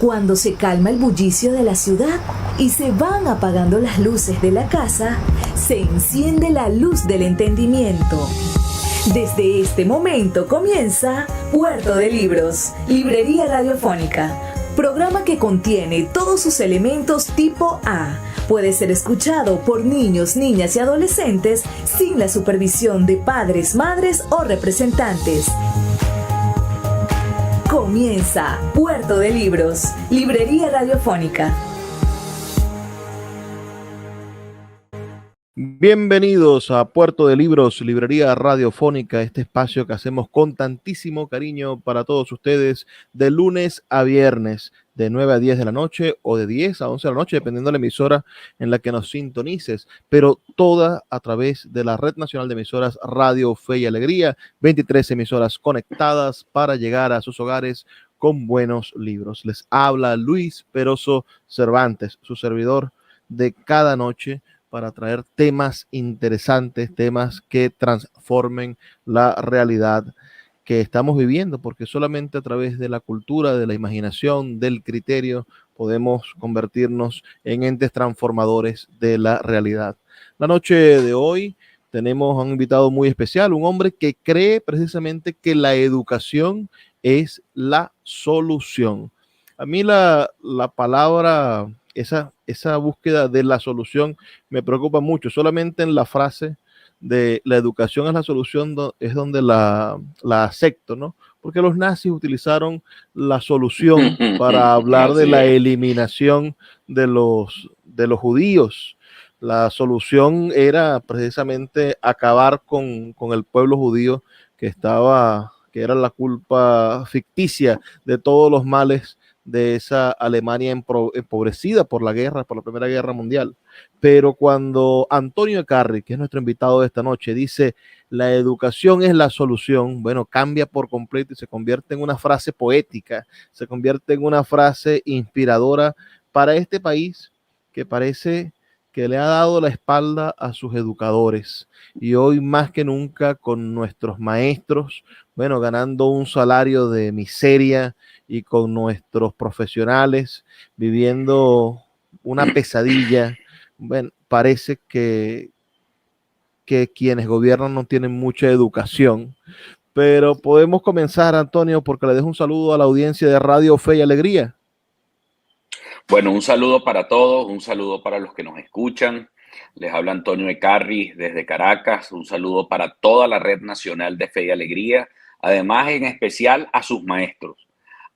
Cuando se calma el bullicio de la ciudad y se van apagando las luces de la casa, se enciende la luz del entendimiento. Desde este momento comienza Puerto de Libros, Librería Radiofónica, programa que contiene todos sus elementos tipo A. Puede ser escuchado por niños, niñas y adolescentes sin la supervisión de padres, madres o representantes. Comienza Puerto de Libros, Librería Radiofónica. Bienvenidos a Puerto de Libros, Librería Radiofónica, este espacio que hacemos con tantísimo cariño para todos ustedes de lunes a viernes, de 9 a 10 de la noche o de 10 a 11 de la noche, dependiendo de la emisora en la que nos sintonices, pero toda a través de la Red Nacional de Emisoras Radio Fe y Alegría, 23 emisoras conectadas para llegar a sus hogares con buenos libros. Les habla Luis Peroso Cervantes, su servidor de cada noche, para traer temas interesantes, temas que transformen la realidad que estamos viviendo, porque solamente a través de la cultura, de la imaginación, del criterio, podemos convertirnos en entes transformadores de la realidad. La noche de hoy tenemos a un invitado muy especial, un hombre que cree precisamente que la educación es la solución. A mí la palabra, esa búsqueda de la solución me preocupa mucho. Solamente en la frase de la educación es la solución es donde la acepto, ¿no? Porque los nazis utilizaron la solución para hablar de la eliminación de los judíos. La solución era precisamente acabar con el pueblo judío que era la culpa ficticia de todos los males de esa Alemania empobrecida por la guerra, por la Primera Guerra Mundial. Pero cuando Antonio Ecarri, que es nuestro invitado de esta noche, dice la educación es la solución, bueno, cambia por completo y se convierte en una frase poética, se convierte en una frase inspiradora para este país que parece que le ha dado la espalda a sus educadores. Y hoy más que nunca con nuestros maestros, bueno, ganando un salario de miseria, y con nuestros profesionales viviendo una pesadilla. Bueno, parece que quienes gobiernan no tienen mucha educación. Pero podemos comenzar, Antonio, porque le dejo un saludo a la audiencia de Radio Fe y Alegría. Bueno, un saludo para todos, un saludo para los que nos escuchan. Les habla Antonio Ecarri desde Caracas. Un saludo para toda la Red Nacional de Fe y Alegría. Además, en especial a sus maestros,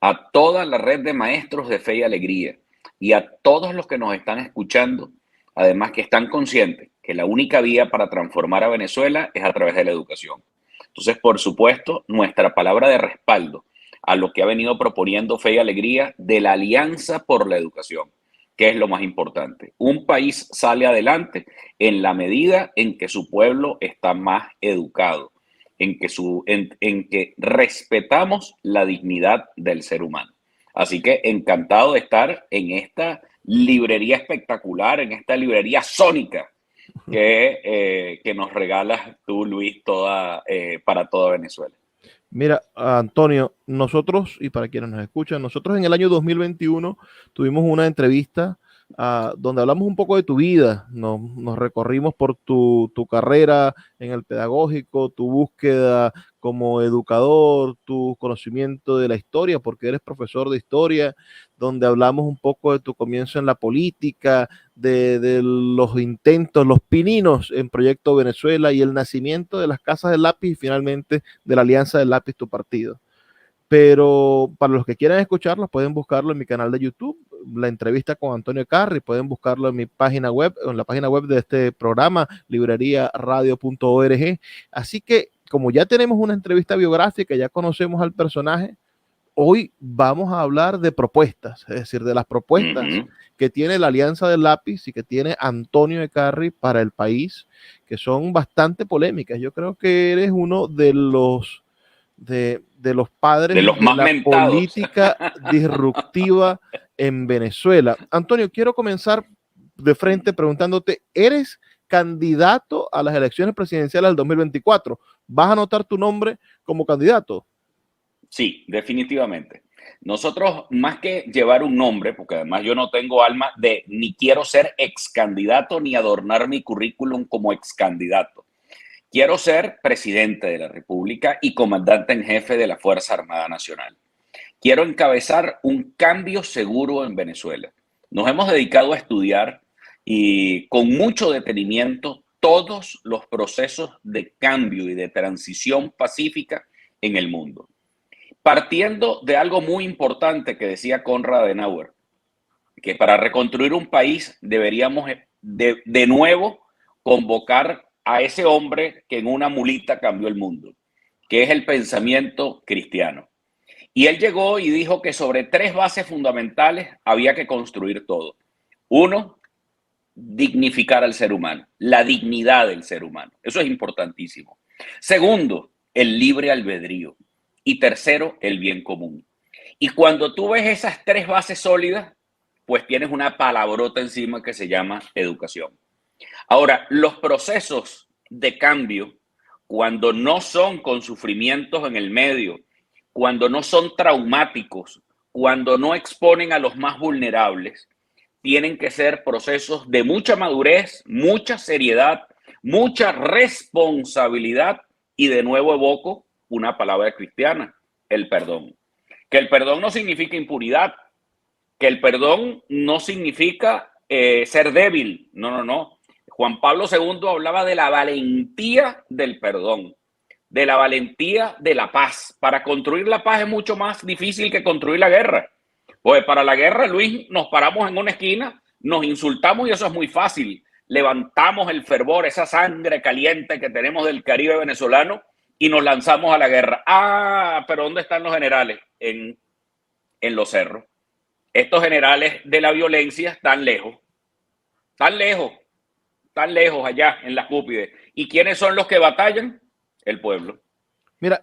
a toda la red de maestros de Fe y Alegría y a todos los que nos están escuchando, además que están conscientes que la única vía para transformar a Venezuela es a través de la educación. Entonces, por supuesto, nuestra palabra de respaldo a lo que ha venido proponiendo Fe y Alegría de la Alianza por la Educación, que es lo más importante. Un país sale adelante en la medida en que su pueblo está más educado, en que respetamos la dignidad del ser humano. Así que encantado de estar en esta librería espectacular, en esta librería sónica que nos regalas tú, Luis, para toda Venezuela. Mira, Antonio, nosotros, y para quienes nos escuchan, nosotros en el año 2021 tuvimos una entrevista donde hablamos un poco de tu vida, nos recorrimos por tu carrera en el pedagógico, tu búsqueda como educador, tu conocimiento de la historia, porque eres profesor de historia, donde hablamos un poco de tu comienzo en la política, de los intentos, los pininos en Proyecto Venezuela y el nacimiento de las Casas del Lápiz y finalmente de la Alianza del Lápiz, tu partido. Pero para los que quieran escucharlo, pueden buscarlo en mi canal de YouTube, la entrevista con Antonio Ecarri, pueden buscarlo en mi página web, en la página web de este programa, libreriaradio.org. Así que, como ya tenemos una entrevista biográfica, ya conocemos al personaje, hoy vamos a hablar de propuestas, es decir, de las propuestas que tiene la Alianza del Lápiz y que tiene Antonio Ecarri para el país, que son bastante polémicas. Yo creo que eres uno de los padres de los más la mentados. Política disruptiva en Venezuela. Antonio, quiero comenzar de frente preguntándote, ¿eres candidato a las elecciones presidenciales del 2024? ¿Vas a anotar tu nombre como candidato? Sí, definitivamente. Nosotros, más que llevar un nombre, porque además yo no tengo alma de ni quiero ser ex candidato ni adornar mi currículum como ex candidato. Quiero ser presidente de la República y comandante en jefe de la Fuerza Armada Nacional. Quiero encabezar un cambio seguro en Venezuela. Nos hemos dedicado a estudiar y con mucho detenimiento todos los procesos de cambio y de transición pacífica en el mundo. Partiendo de algo muy importante que decía Konrad Adenauer, que para reconstruir un país deberíamos de nuevo convocar a ese hombre que en una mulita cambió el mundo, que es el pensamiento cristiano. Y él llegó y dijo que sobre 3 bases fundamentales había que construir todo. 1, dignificar al ser humano, la dignidad del ser humano. Eso es importantísimo. 2, el libre albedrío. Y 3, el bien común. Y cuando tú ves esas 3 bases sólidas, pues tienes una palabrota encima que se llama educación. Ahora, los procesos de cambio, cuando no son con sufrimientos en el medio, cuando no son traumáticos, cuando no exponen a los más vulnerables, tienen que ser procesos de mucha madurez, mucha seriedad, mucha responsabilidad y de nuevo evoco una palabra cristiana, el perdón. Que el perdón no significa impunidad, que el perdón no significa ser débil, no. Juan Pablo II hablaba de la valentía del perdón, de la valentía de la paz. Para construir la paz es mucho más difícil que construir la guerra. Pues para la guerra, Luis, nos paramos en una esquina, nos insultamos y eso es muy fácil. Levantamos el fervor, esa sangre caliente que tenemos del Caribe venezolano y nos lanzamos a la guerra. Pero ¿dónde están los generales? En los cerros. Estos generales de la violencia están lejos allá en las cúspides. ¿Y quiénes son los que batallan? El pueblo. Mira,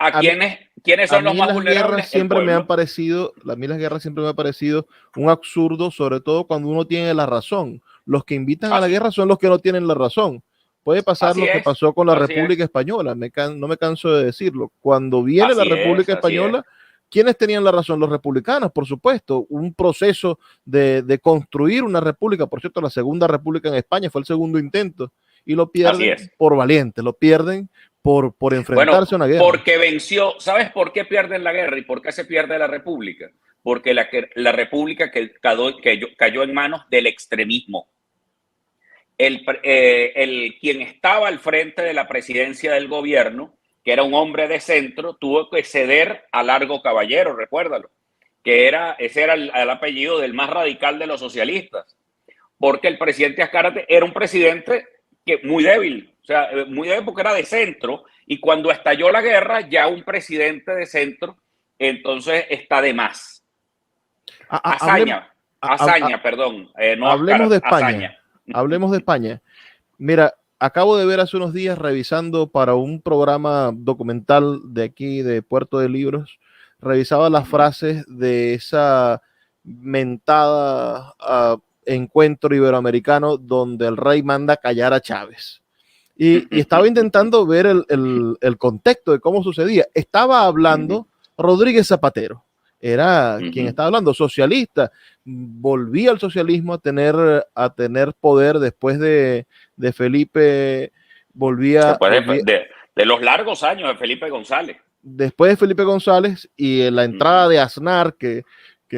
¿Quiénes son los más vulnerables? Siempre me han parecido, a mí las guerras siempre me ha parecido un absurdo, sobre todo cuando uno tiene la razón. Los que invitan a la guerra son los que no tienen la razón. Puede pasar lo que pasó con la República Española, no me canso de decirlo. Cuando viene la República Española, ¿quiénes tenían la razón? Los republicanos, por supuesto. Un proceso de construir una república, por cierto, la segunda república en España fue el segundo intento, y lo pierden por valientes, lo pierden por enfrentarse a una guerra. Porque venció. ¿Sabes por qué pierden la guerra y por qué se pierde la república? Porque la república cayó en manos del extremismo. Quien estaba al frente de la presidencia del gobierno, que era un hombre de centro, tuvo que ceder a Largo Caballero, recuérdalo, ese era el apellido del más radical de los socialistas, porque el presidente Azcárate era un presidente muy débil, porque era de centro, y cuando estalló la guerra, ya un presidente de centro, entonces está de más. Hablemos de España. Hablemos de España. Mira, acabo de ver hace unos días, revisando para un programa documental de aquí, de Puerto de Libros, revisaba las frases de esa mentada encuentro iberoamericano donde el rey manda callar a Chávez. Y estaba intentando ver el contexto de cómo sucedía. Estaba hablando Rodríguez Zapatero. Era quien estaba hablando, socialista. Volvía al socialismo a tener poder después de Felipe. Después de los largos años de Felipe González. Después de Felipe González y en la entrada de Aznar, que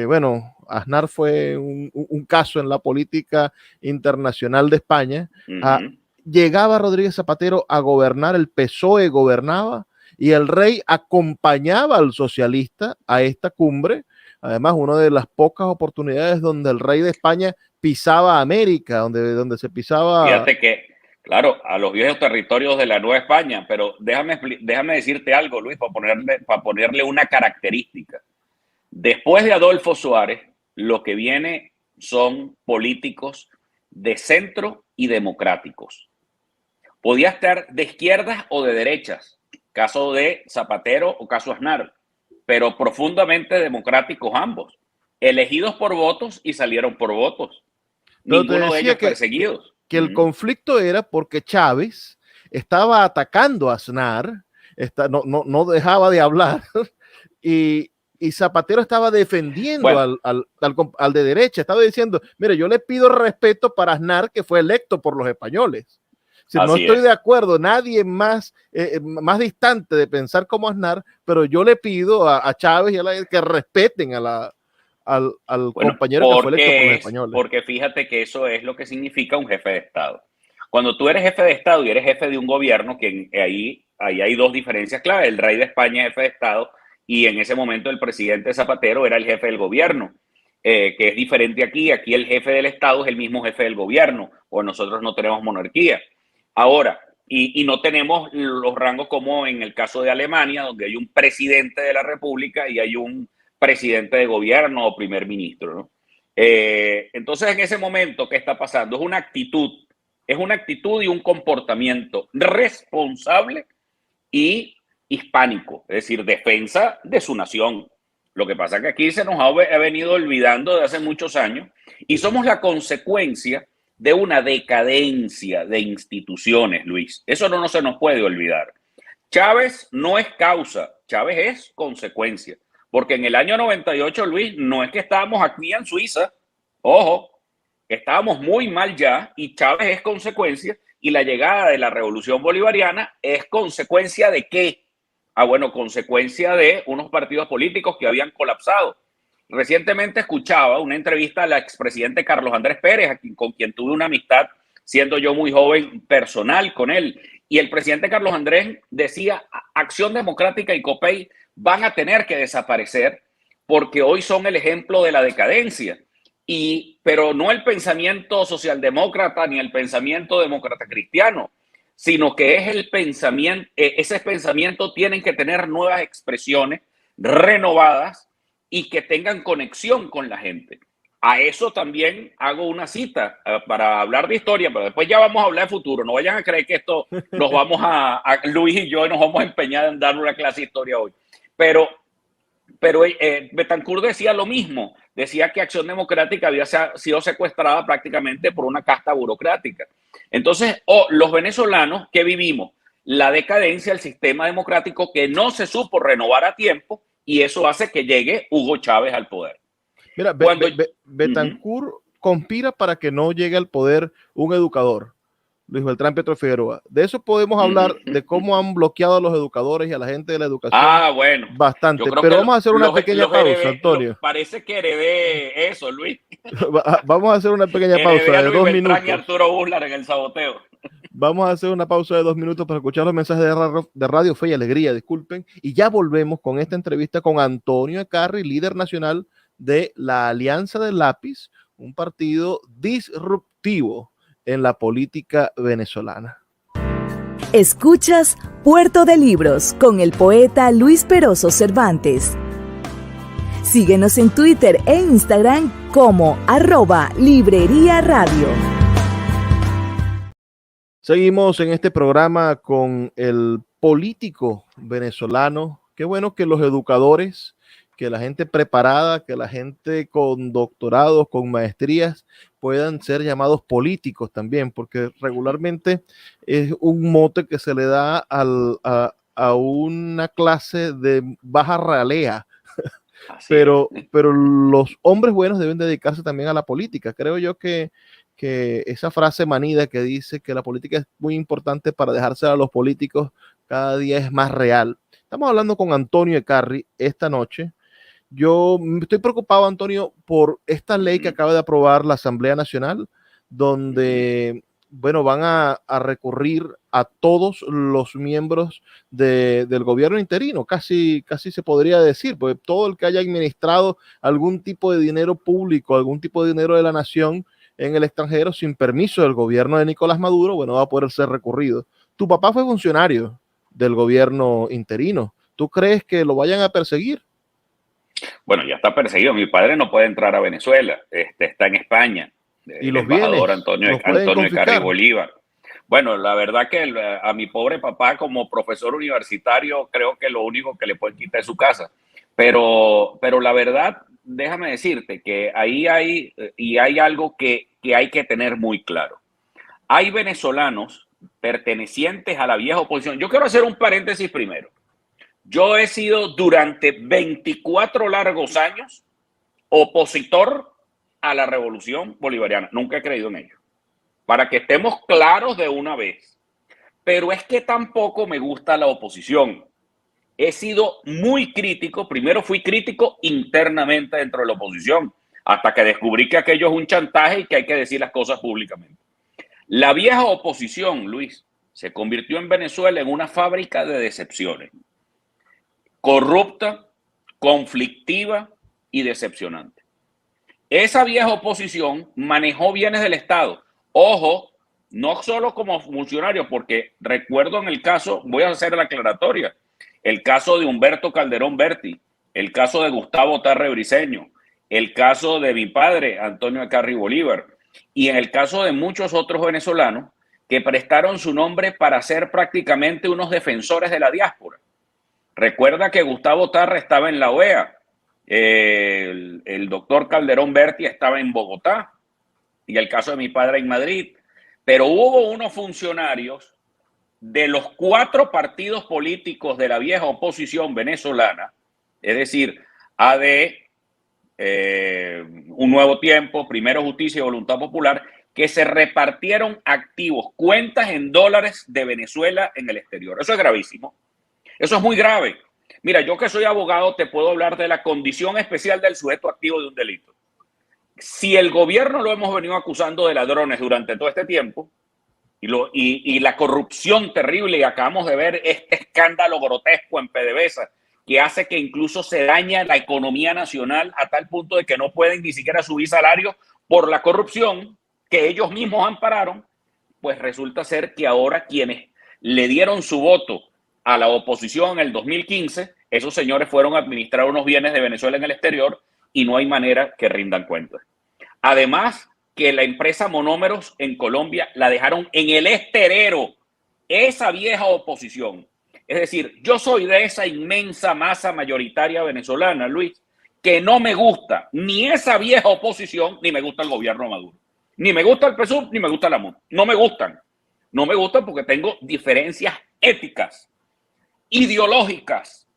bueno, Aznar fue un caso en la política internacional de España. Llegaba Rodríguez Zapatero a gobernar, el PSOE gobernaba, y el rey acompañaba al socialista a esta cumbre. Además, una de las pocas oportunidades donde el rey de España pisaba América, donde se pisaba... Fíjate que, claro, a los viejos territorios de la Nueva España, pero déjame decirte algo, Luis, para ponerle una característica. Después de Adolfo Suárez, lo que viene son políticos de centro y democráticos. Podía estar de izquierdas o de derechas, caso de Zapatero o caso Aznar, pero profundamente democráticos ambos, elegidos por votos y salieron por votos. Ninguno de ellos perseguidos. Que el conflicto era porque Chávez estaba atacando a Aznar, no dejaba de hablar, y Y Zapatero estaba defendiendo Bueno, al de derecha, estaba diciendo, mire, yo le pido respeto para Aznar, que fue electo por los españoles. Si no así estoy de es. acuerdo, nadie más distante de pensar como Aznar, pero yo le pido a Chávez y a que respeten al Bueno, compañero que fue electo por los españoles. porque fíjate que eso es lo que significa un jefe de Estado. Cuando tú eres jefe de Estado y eres jefe de un gobierno, que ahí hay dos diferencias claves. El rey de España es jefe de Estado y en ese momento el presidente Zapatero era el jefe del gobierno, que es diferente aquí. Aquí el jefe del Estado es el mismo jefe del gobierno, o nosotros no tenemos monarquía. Ahora, y no tenemos los rangos como en el caso de Alemania, donde hay un presidente de la República y hay un presidente de gobierno o primer ministro, ¿no? Entonces, en ese momento, ¿qué está pasando? Es una actitud y un comportamiento responsable y hispánico, es decir, defensa de su nación. Lo que pasa es que aquí se nos ha venido olvidando de hace muchos años y somos la consecuencia de una decadencia de instituciones, Luis. Eso no se nos puede olvidar. Chávez no es causa, Chávez es consecuencia. Porque en el año 98, Luis, no es que estábamos aquí en Suiza, ojo, estábamos muy mal ya y Chávez es consecuencia y la llegada de la revolución bolivariana es consecuencia de ¿qué? Bueno, consecuencia de unos partidos políticos que habían colapsado. Recientemente escuchaba una entrevista al expresidente Carlos Andrés Pérez, con quien tuve una amistad, siendo yo muy joven, personal con él. Y el presidente Carlos Andrés decía, Acción Democrática y COPEI van a tener que desaparecer porque hoy son el ejemplo de la decadencia. Pero no el pensamiento socialdemócrata ni el pensamiento demócrata cristiano, sino que es el pensamiento, ese pensamiento tienen que tener nuevas expresiones renovadas y que tengan conexión con la gente. A eso también hago una cita para hablar de historia, pero después ya vamos a hablar de futuro. No vayan a creer que esto nos vamos Luis y yo nos vamos a empeñar en dar una clase de historia hoy. Pero Betancourt decía lo mismo, decía que Acción Democrática había sido secuestrada prácticamente por una casta burocrática. Entonces, los venezolanos que vivimos la decadencia del sistema democrático que no se supo renovar a tiempo y eso hace que llegue Hugo Chávez al poder. Mira, Betancourt conspira para que no llegue al poder un educador, Luis Beltrán Pietro Figueroa. De eso podemos hablar, de cómo han bloqueado a los educadores y a la gente de la educación. Bueno. Bastante, pero vamos a hacer una pequeña pausa, Antonio. Parece que heredé eso, Luis. Vamos a hacer una pequeña pausa de 2 minutos. Y Arturo Buslar en el saboteo. Vamos a hacer una pausa de 2 minutos para escuchar los mensajes de Radio Fe y Alegría, disculpen, y ya volvemos con esta entrevista con Antonio Ecarry, líder nacional de la Alianza del Lápiz, un partido disruptivo en la política venezolana. Escuchas Puerto de Libros con el poeta Luis Peroso Cervantes. Síguenos en Twitter e Instagram como @Librería Radio. Seguimos en este programa con el político venezolano. Qué bueno que los educadores, que la gente preparada, que la gente con doctorados, con maestrías, puedan ser llamados políticos también, porque regularmente es un mote que se le da a una clase de baja ralea. Pero los hombres buenos deben dedicarse también a la política. Creo yo que esa frase manida que dice que la política es muy importante para dejársela a los políticos cada día es más real. Estamos hablando con Antonio Ecarry esta noche. Yo estoy preocupado, Antonio, por esta ley que acaba de aprobar la Asamblea Nacional, donde, bueno, van a recurrir a todos los miembros del gobierno interino, casi se podría decir, porque todo el que haya administrado algún tipo de dinero público, algún tipo de dinero de la nación en el extranjero sin permiso del gobierno de Nicolás Maduro, bueno, va a poder ser recurrido. Tu papá fue funcionario del gobierno interino. ¿Tú crees que lo vayan a perseguir? Bueno, ya está perseguido. Mi padre no puede entrar a Venezuela. Está en España. ¿Y los embajador bienes? Antonio Ecarry Bolívar. Bueno, la verdad que a mi pobre papá como profesor universitario creo que lo único que le pueden quitar es su casa. Pero la verdad, déjame decirte que ahí hay algo que hay que tener muy claro. Hay venezolanos pertenecientes a la vieja oposición. Yo quiero hacer un paréntesis primero. Yo he sido durante 24 largos años opositor a la revolución bolivariana. Nunca he creído en ello. Para que estemos claros de una vez. Pero es que tampoco me gusta la oposición. He sido muy crítico. Primero fui crítico internamente dentro de la oposición, hasta que descubrí que aquello es un chantaje y que hay que decir las cosas públicamente. La vieja oposición, Luis, se convirtió en Venezuela en una fábrica de decepciones. Corrupta, conflictiva y decepcionante. Esa vieja oposición manejó bienes del Estado. Ojo, no solo como funcionario, porque recuerdo en el caso, voy a hacer la aclaratoria, el caso de Humberto Calderón Berti, el caso de Gustavo Tarre Briceño, el caso de mi padre, Antonio Ecarry Bolívar, y en el caso de muchos otros venezolanos que prestaron su nombre para ser prácticamente unos defensores de la diáspora. Recuerda que Gustavo Tarre estaba en la OEA, el doctor Calderón Berti estaba en Bogotá, y el caso de mi padre en Madrid. Pero hubo unos funcionarios de los 4 partidos políticos de la vieja oposición venezolana, es decir, AD, Un Nuevo Tiempo, Primero Justicia y Voluntad Popular, que se repartieron activos, cuentas en dólares de Venezuela en el exterior. Eso es gravísimo. Eso es muy grave. Mira, yo que soy abogado te puedo hablar de la condición especial del sujeto activo de un delito. Si el gobierno lo hemos venido acusando de ladrones durante todo este tiempo y la corrupción terrible, y acabamos de ver este escándalo grotesco en PDVSA que hace que incluso se daña la economía nacional a tal punto de que no pueden ni siquiera subir salarios por la corrupción que ellos mismos ampararon, pues resulta ser que ahora quienes le dieron su voto a la oposición en el 2015, esos señores fueron a administrar unos bienes de Venezuela en el exterior y no hay manera que rindan cuentas. Además, que la empresa Monómeros en Colombia la dejaron en el esterero, esa vieja oposición. Es decir, yo soy de esa inmensa masa mayoritaria venezolana, Luis, que no me gusta ni esa vieja oposición, ni me gusta el gobierno Maduro. Ni me gusta el PSUV, ni me gusta la MUD. No me gustan. No me gustan porque tengo diferencias éticas, ideológicas,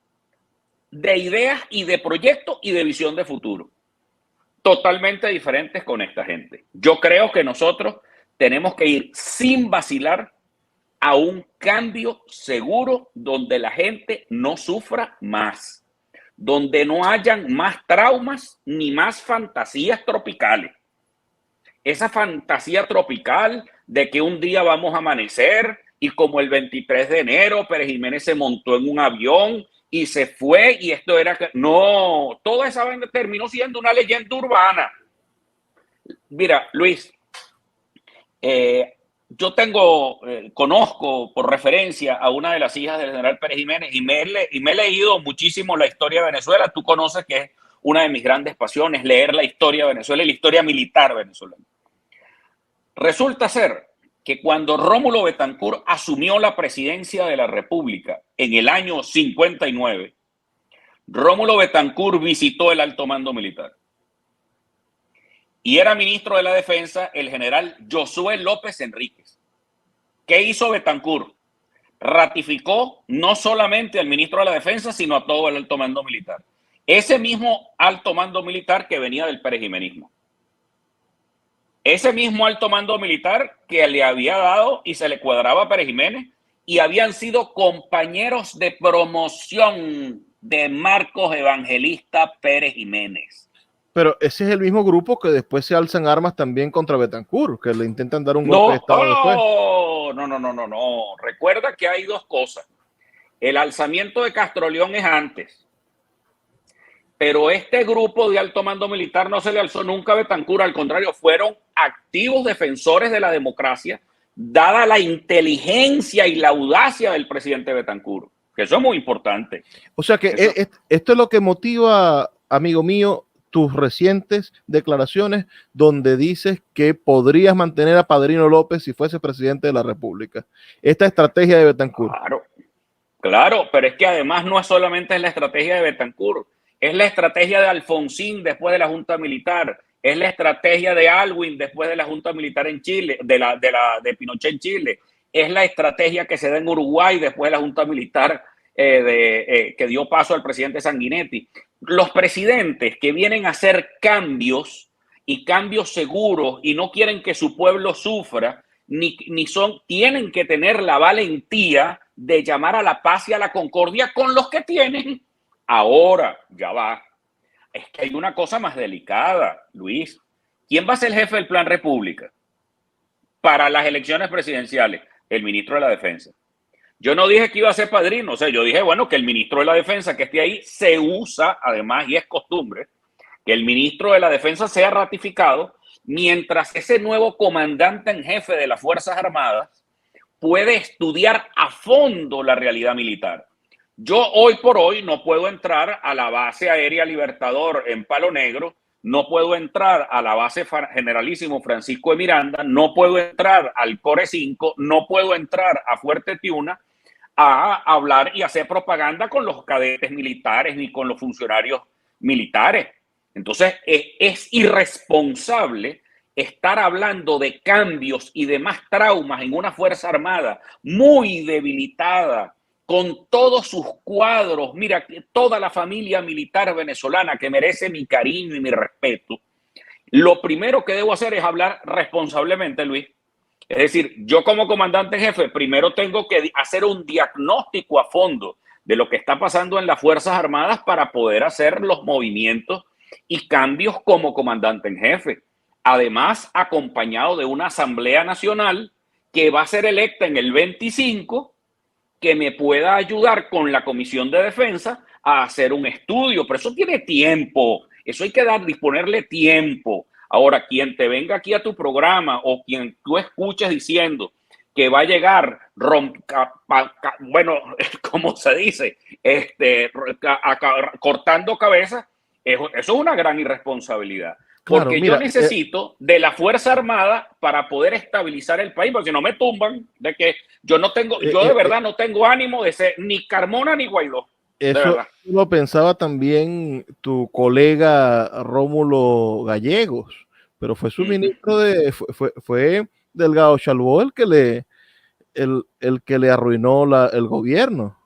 de ideas y de proyectos y de visión de futuro. Totalmente diferentes con esta gente. Yo creo que nosotros tenemos que ir sin vacilar a un cambio seguro donde la gente no sufra más, donde no hayan más traumas ni más fantasías tropicales. Esa fantasía tropical de que un día vamos a amanecer y como el 23 de enero Pérez Jiménez se montó en un avión y se fue y esto era... No, toda esa vaina terminó siendo una leyenda urbana. Mira, Luis, yo conozco por referencia a una de las hijas del general Pérez Jiménez y me he leído muchísimo la historia de Venezuela. Tú conoces que es una de mis grandes pasiones, leer la historia de Venezuela y la historia militar venezolana. Resulta ser que cuando Rómulo Betancourt asumió la presidencia de la República en el año 59, Rómulo Betancourt visitó el alto mando militar. Y era ministro de la Defensa el general Josué López Enríquez. ¿Qué hizo Betancourt? Ratificó no solamente al ministro de la Defensa, sino a todo el alto mando militar. Ese mismo alto mando militar que venía del perejimenismo. Ese mismo alto mando militar que le había dado y se le cuadraba a Pérez Jiménez y habían sido compañeros de promoción de Marcos Evangelista Pérez Jiménez. Pero ese es el mismo grupo que después se alzan armas también contra Betancourt, que le intentan dar un golpe de Estado después. No. Recuerda que hay dos cosas. El alzamiento de Castroleón es antes. Pero este grupo de alto mando militar no se le alzó nunca a Betancourt, al contrario, fueron activos defensores de la democracia, dada la inteligencia y la audacia del presidente Betancourt, que eso es muy importante. O sea que esto es lo que motiva, amigo mío, tus recientes declaraciones donde dices que podrías mantener a Padrino López si fuese presidente de la República. Esta estrategia de Betancourt. Claro, pero es que además no es solamente la estrategia de Betancourt. Es la estrategia de Alfonsín después de la Junta Militar. Es la estrategia de Aylwin después de la Junta Militar en Chile, de Pinochet en Chile. Es la estrategia que se da en Uruguay después de la Junta Militar que dio paso al presidente Sanguinetti. Los presidentes que vienen a hacer cambios y cambios seguros y no quieren que su pueblo sufra, tienen que tener la valentía de llamar a la paz y a la concordia con los que tienen. Ahora, ya va. Es que hay una cosa más delicada, Luis. ¿Quién va a ser el jefe del Plan República para las elecciones presidenciales? El ministro de la Defensa. Yo no dije que iba a ser padrino, o sea, yo dije, bueno, que el ministro de la Defensa que esté ahí se usa, además, y es costumbre, que el ministro de la Defensa sea ratificado mientras ese nuevo comandante en jefe de las Fuerzas Armadas puede estudiar a fondo la realidad militar. Yo hoy por hoy no puedo entrar a la base aérea Libertador en Palo Negro, no puedo entrar a la base Generalísimo Francisco de Miranda, no puedo entrar al Core 5, no puedo entrar a Fuerte Tiuna a hablar y hacer propaganda con los cadetes militares ni con los funcionarios militares. Entonces, es irresponsable estar hablando de cambios y de más traumas en una Fuerza Armada muy debilitada, con todos sus cuadros, mira, toda la familia militar venezolana que merece mi cariño y mi respeto. Lo primero que debo hacer es hablar responsablemente, Luis. Es decir, yo como comandante en jefe, primero tengo que hacer un diagnóstico a fondo de lo que está pasando en las Fuerzas Armadas para poder hacer los movimientos y cambios como comandante en jefe. Además, acompañado de una Asamblea Nacional que va a ser electa en el 25, que me pueda ayudar con la Comisión de Defensa a hacer un estudio. Pero eso tiene tiempo, eso hay que disponerle tiempo. Ahora, quien te venga aquí a tu programa o quien tú escuches diciendo que va a llegar, bueno, como se dice, cortando cabezas, eso es una gran irresponsabilidad. Porque claro, mira, yo necesito de la Fuerza Armada para poder estabilizar el país, porque si no me tumban, de que yo no tengo, yo de verdad no tengo ánimo de ser ni Carmona ni Guaidó. Eso lo pensaba también tu colega Rómulo Gallegos, pero fue su ministro fue Delgado Chalbó el que le arruinó el gobierno.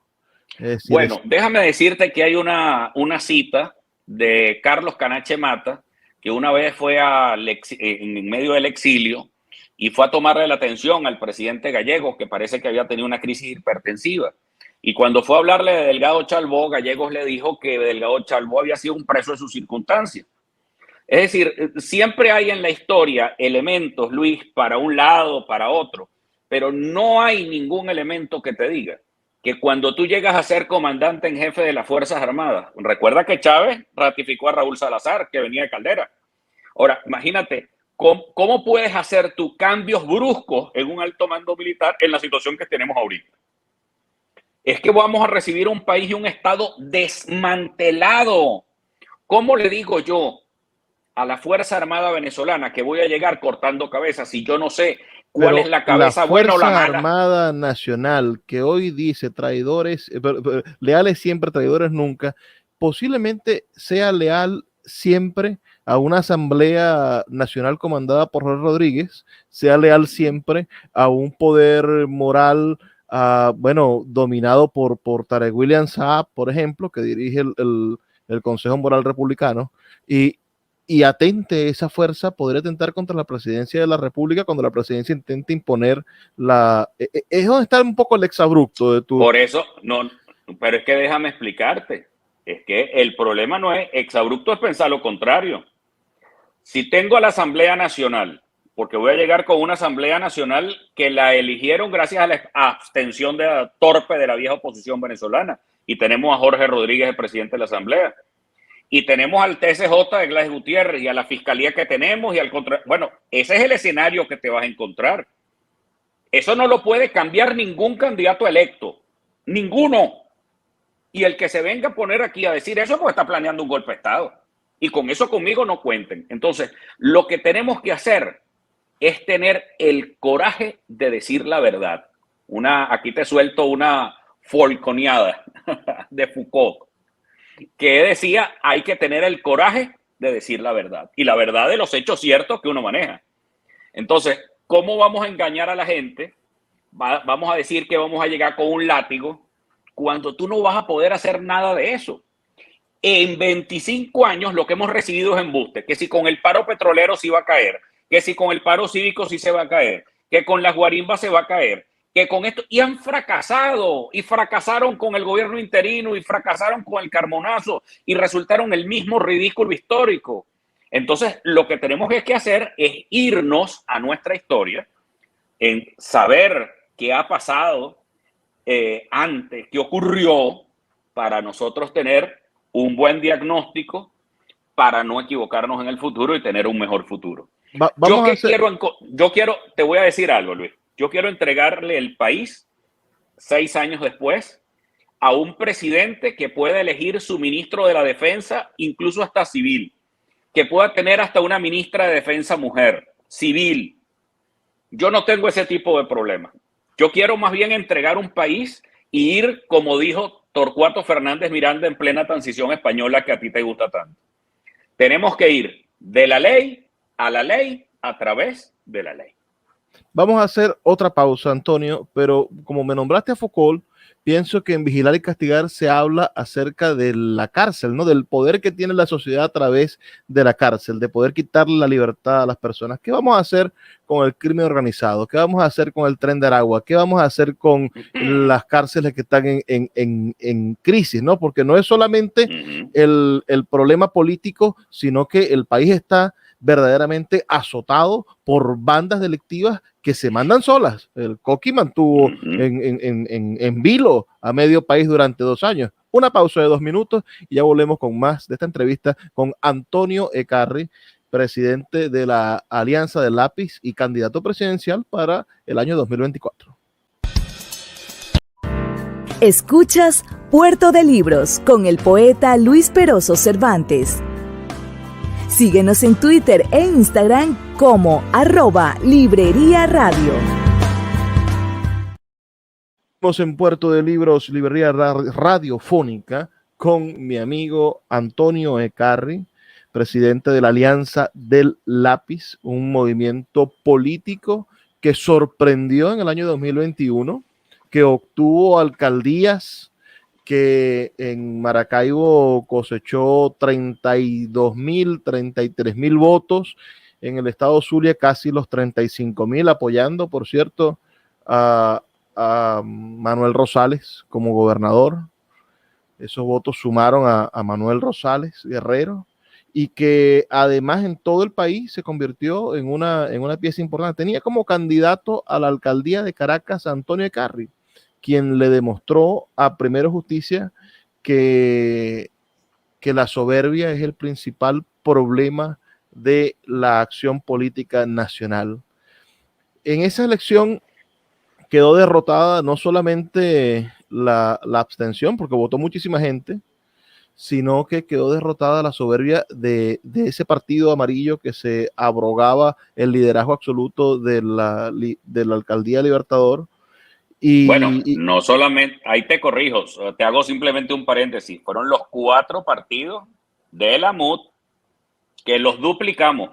Es decir, bueno, déjame decirte que hay una cita de Carlos Canache Mata, que una vez fue en medio del exilio y fue a tomarle la atención al presidente Gallegos, que parece que había tenido una crisis hipertensiva. Y cuando fue a hablarle de Delgado Chalbó, Gallegos le dijo que Delgado Chalbó había sido un preso de sus circunstancias. Es decir, siempre hay en la historia elementos, Luis, para un lado, para otro, pero no hay ningún elemento que te diga que cuando tú llegas a ser comandante en jefe de las Fuerzas Armadas, recuerda que Chávez ratificó a Raúl Salazar, que venía de Caldera. Ahora, imagínate, ¿cómo puedes hacer tus cambios bruscos en un alto mando militar en la situación que tenemos ahorita? Es que vamos a recibir un país y un Estado desmantelado. ¿Cómo le digo yo a la Fuerza Armada venezolana que voy a llegar cortando cabezas si yo no sé cuál es la cabeza buena o la mala? La Fuerza Armada Nacional, que hoy dice traidores, leales siempre, traidores nunca, posiblemente sea leal siempre a una Asamblea Nacional comandada por Jorge Rodríguez, sea leal siempre a un poder moral, bueno, dominado por Tarek William Saab, por ejemplo, que dirige el Consejo Moral Republicano, y atente esa fuerza, podría atentar contra la presidencia de la República cuando la presidencia intente imponer es donde está un poco el exabrupto de tu... Por eso, no, pero es que déjame explicarte, es que el problema no es exabrupto, es pensar lo contrario. Si tengo a la Asamblea Nacional, porque voy a llegar con una Asamblea Nacional que la eligieron gracias a la abstención torpe de la vieja oposición venezolana, y tenemos a Jorge Rodríguez, el presidente de la Asamblea, y tenemos al TSJ de Gladys Gutiérrez y a la fiscalía que tenemos y al contra... Bueno, ese es el escenario que te vas a encontrar. Eso no lo puede cambiar ningún candidato electo. Ninguno. Y el que se venga a poner aquí a decir eso, pues está planeando un golpe de Estado. Y con eso conmigo no cuenten. Entonces, lo que tenemos que hacer es tener el coraje de decir la verdad. Aquí te suelto una folconeada de Foucault, que decía, hay que tener el coraje de decir la verdad. Y la verdad de los hechos ciertos que uno maneja. Entonces, ¿cómo vamos a engañar a la gente? Vamos a decir que vamos a llegar con un látigo cuando tú no vas a poder hacer nada de eso. En 25 años lo que hemos recibido es embuste, que si con el paro petrolero sí va a caer, que si con el paro cívico sí se va a caer, que con las guarimbas se va a caer, que con esto, y han fracasado, y fracasaron con el gobierno interino, y fracasaron con el Carmonazo, y resultaron el mismo ridículo histórico. Entonces, lo que tenemos que hacer es irnos a nuestra historia, en saber qué ha pasado antes, qué ocurrió, para nosotros tener un buen diagnóstico para no equivocarnos en el futuro y tener un mejor futuro. Te voy a decir algo, Luis. Yo quiero entregarle el país 6 años después a un presidente que pueda elegir su ministro de la defensa, incluso hasta civil, que pueda tener hasta una ministra de defensa mujer, civil. Yo no tengo ese tipo de problema. Yo quiero más bien entregar un país y ir, como dijo Torcuato Fernández Miranda en plena transición española que a ti te gusta tanto. Tenemos que ir de la ley a través de la ley. Vamos a hacer otra pausa, Antonio, pero como me nombraste a Foucault, pienso que en Vigilar y Castigar se habla acerca de la cárcel, ¿no? Del poder que tiene la sociedad a través de la cárcel, de poder quitarle la libertad a las personas. ¿Qué vamos a hacer con el crimen organizado? ¿Qué vamos a hacer con el Tren de Aragua? ¿Qué vamos a hacer con las cárceles que están en crisis, ¿no? Porque no es solamente el problema político, sino que el país está verdaderamente azotado por bandas delictivas que se mandan solas. El Coqui mantuvo en vilo a medio país durante 2 años. Una pausa de 2 minutos y ya volvemos con más de esta entrevista con Antonio Ekarri, presidente de la Alianza del Lápiz y candidato presidencial para el año 2024. Escuchas Puerto de Libros con el poeta Luis Peroso Cervantes. Síguenos en Twitter e Instagram como @Librería Radio. Estamos en Puerto de Libros, Librería Radiofónica, con mi amigo Antonio Ekarri, presidente de la Alianza del Lápiz, un movimiento político que sorprendió en el año 2021, que obtuvo alcaldías, que en Maracaibo cosechó 32,000, 33,000 votos, en el estado Zulia casi los 35,000, apoyando, por cierto, a Manuel Rosales como gobernador. Esos votos sumaron a Manuel Rosales Guerrero, y que además en todo el país se convirtió en una pieza importante. Tenía como candidato a la alcaldía de Caracas a Antonio Ekarri, quien le demostró a Primero Justicia que la soberbia es el principal problema de la acción política nacional. En esa elección quedó derrotada no solamente la abstención, porque votó muchísima gente, sino que quedó derrotada la soberbia de ese partido amarillo que se abrogaba el liderazgo absoluto de la alcaldía Libertador. No solamente, ahí te corrijo, te hago simplemente un paréntesis, fueron los 4 partidos de la MUD que los duplicamos.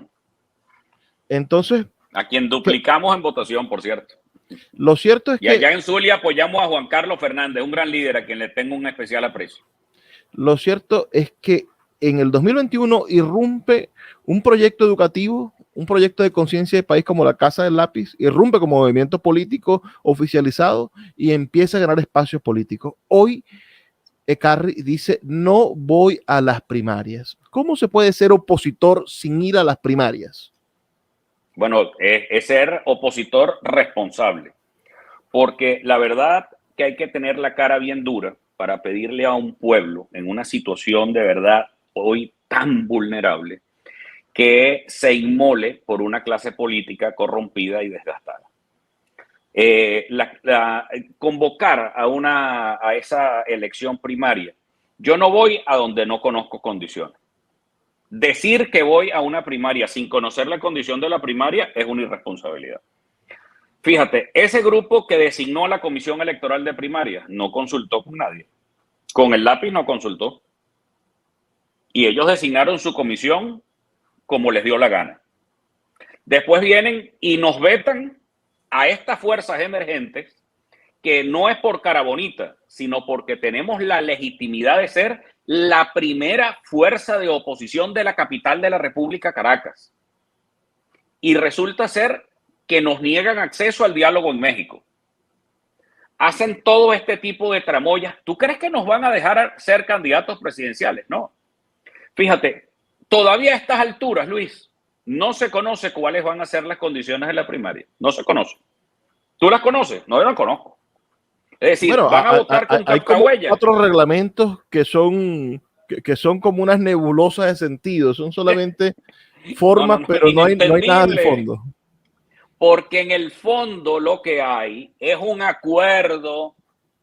Entonces, a quien duplicamos en votación, por cierto. Lo cierto es que allá en Zulia apoyamos a Juan Carlos Fernández, un gran líder a quien le tengo un especial aprecio. Lo cierto es que en el 2021 irrumpe un proyecto educativo, un proyecto de conciencia de país como la Casa del Lápiz, irrumpe como movimiento político oficializado y empieza a ganar espacios políticos. Hoy Ekarri dice: no voy a las primarias. ¿Cómo se puede ser opositor sin ir a las primarias? Bueno, es ser opositor responsable, porque la verdad que hay que tener la cara bien dura para pedirle a un pueblo en una situación de verdad hoy tan vulnerable que se inmole por una clase política corrompida y desgastada. Convocar a esa elección primaria, yo no voy a donde no conozco condiciones. Decir que voy a una primaria sin conocer la condición de la primaria es una irresponsabilidad. Fíjate, ese grupo que designó a la Comisión Electoral de Primaria no consultó con nadie. Con el Lápiz no consultó. Y ellos designaron su comisión como les dio la gana. Después vienen y nos vetan a estas fuerzas emergentes que no es por cara bonita, sino porque tenemos la legitimidad de ser la primera fuerza de oposición de la capital de la República, Caracas. Y resulta ser que nos niegan acceso al diálogo en México. Hacen todo este tipo de tramoyas. ¿Tú crees que nos van a dejar ser candidatos presidenciales? No. Fíjate, todavía a estas alturas, Luis, no se conoce cuáles van a ser las condiciones de la primaria. No se conoce. ¿Tú las conoces? No, yo no las conozco. Es decir, bueno, van a votar con captahuellas. Hay como 4 reglamentos que son como unas nebulosas de sentido. Son solamente formas, pero no hay nada de fondo. Porque en el fondo lo que hay es un acuerdo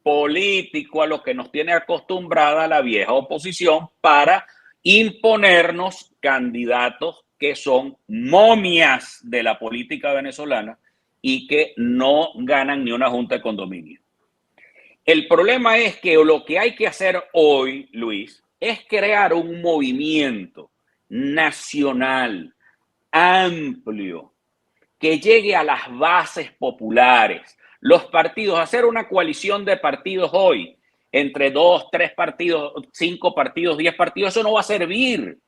político a lo que nos tiene acostumbrada la vieja oposición para imponernos candidatos que son momias de la política venezolana y que no ganan ni una junta de condominio. El problema es que lo que hay que hacer hoy, Luis, es crear un movimiento nacional amplio que llegue a las bases populares, los partidos, hacer una coalición de partidos hoy, entre 2, 3 partidos, 5 partidos, 10 partidos, eso no va a servir,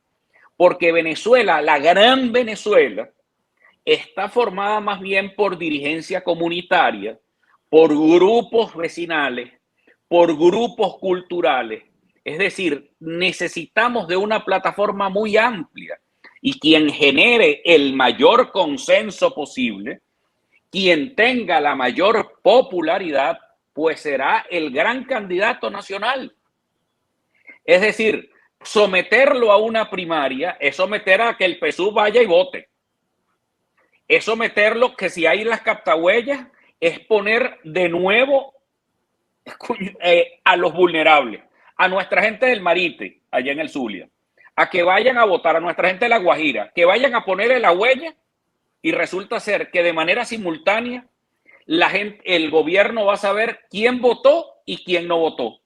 porque Venezuela, la gran Venezuela, está formada más bien por dirigencia comunitaria, por grupos vecinales, por grupos culturales. Es decir, necesitamos de una plataforma muy amplia. Y quien genere el mayor consenso posible, quien tenga la mayor popularidad, pues será el gran candidato nacional. Es decir, someterlo a una primaria es someter a que el PSUV vaya y vote. Es someterlo que si hay las captahuellas, es poner de nuevo a los vulnerables, a nuestra gente del Marite, allá en el Zulia, a que vayan a votar, a nuestra gente de La Guajira, que vayan a ponerle la huella, y resulta ser que de manera simultánea el gobierno va a saber quién votó y quién no votó.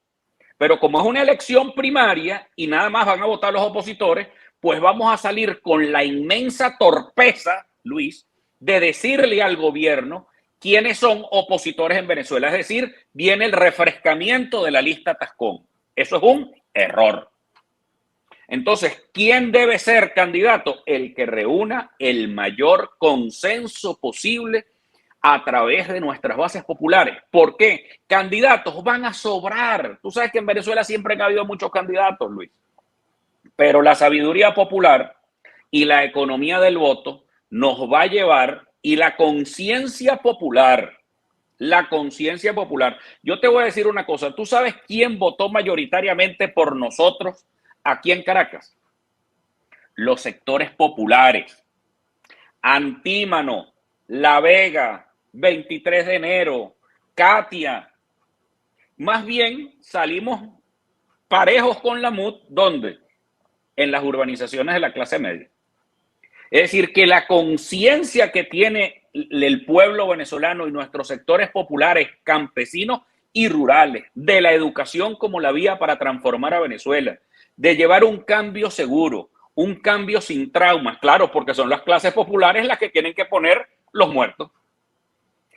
Pero como es una elección primaria y nada más van a votar los opositores, pues vamos a salir con la inmensa torpeza, Luis, de decirle al gobierno quiénes son opositores en Venezuela. Es decir, viene el refrescamiento de la lista Tascón. Eso es un error. Entonces, ¿quién debe ser candidato? El que reúna el mayor consenso posible a través de nuestras bases populares. ¿Por qué? Candidatos van a sobrar. Tú sabes que en Venezuela siempre han habido muchos candidatos, Luis. Pero la sabiduría popular y la economía del voto nos va a llevar, y la conciencia popular. Yo te voy a decir una cosa. ¿Tú sabes quién votó mayoritariamente por nosotros aquí en Caracas? Los sectores populares. Antímano, La Vega, 23 de enero, Katia. Más bien salimos parejos con la MUD. ¿Dónde? En las urbanizaciones de la clase media. Es decir, que la conciencia que tiene el pueblo venezolano y nuestros sectores populares, campesinos y rurales, de la educación como la vía para transformar a Venezuela, de llevar un cambio seguro, un cambio sin traumas, claro, porque son las clases populares las que tienen que poner los muertos,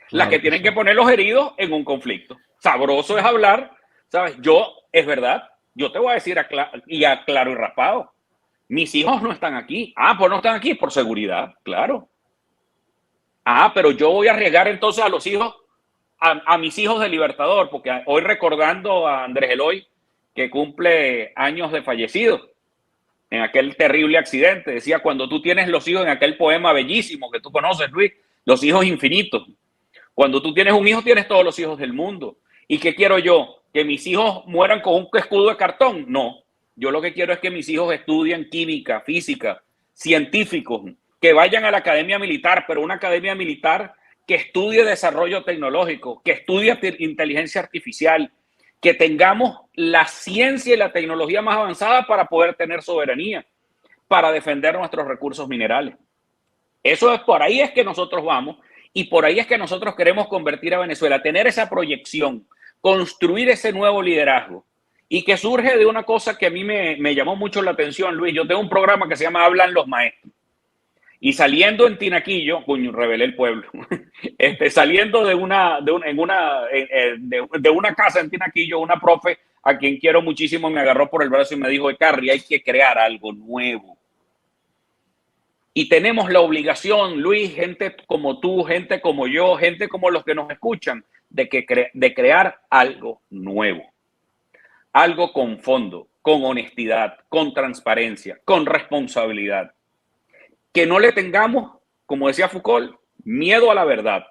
las que tienen que poner los heridos en un conflicto. Sabroso es hablar, ¿sabes? Es verdad, yo te voy a decir claro y raspado, mis hijos no están aquí. Pues no están aquí por seguridad, claro. Pero yo voy a arriesgar entonces a los hijos, a mis hijos de Libertador, porque hoy recordando a Andrés Eloy, que cumple años de fallecido en aquel terrible accidente, decía, cuando tú tienes los hijos, en aquel poema bellísimo que tú conoces, Luis, los hijos infinitos. Cuando tú tienes un hijo, tienes todos los hijos del mundo. ¿Y qué quiero yo? ¿Que mis hijos mueran con un escudo de cartón? No. Yo lo que quiero es que mis hijos estudien química, física, científicos, que vayan a la academia militar, pero una academia militar que estudie desarrollo tecnológico, que estudie inteligencia artificial, que tengamos la ciencia y la tecnología más avanzada para poder tener soberanía, para defender nuestros recursos minerales. Por ahí es que nosotros vamos y por ahí es que nosotros queremos convertir a Venezuela, tener esa proyección, construir ese nuevo liderazgo. Y que surge de una cosa que a mí me llamó mucho la atención, Luis. Yo tengo un programa que se llama Hablan los Maestros. Y saliendo en Tinaquillo, coño, revelé el pueblo, saliendo de una casa en Tinaquillo, una profe a quien quiero muchísimo me agarró por el brazo y me dijo, Carrie, hay que crear algo nuevo. Y tenemos la obligación, Luis, gente como tú, gente como yo, gente como los que nos escuchan, de crear algo nuevo. Algo con fondo, con honestidad, con transparencia, con responsabilidad. Que no le tengamos, como decía Foucault, miedo a la verdad,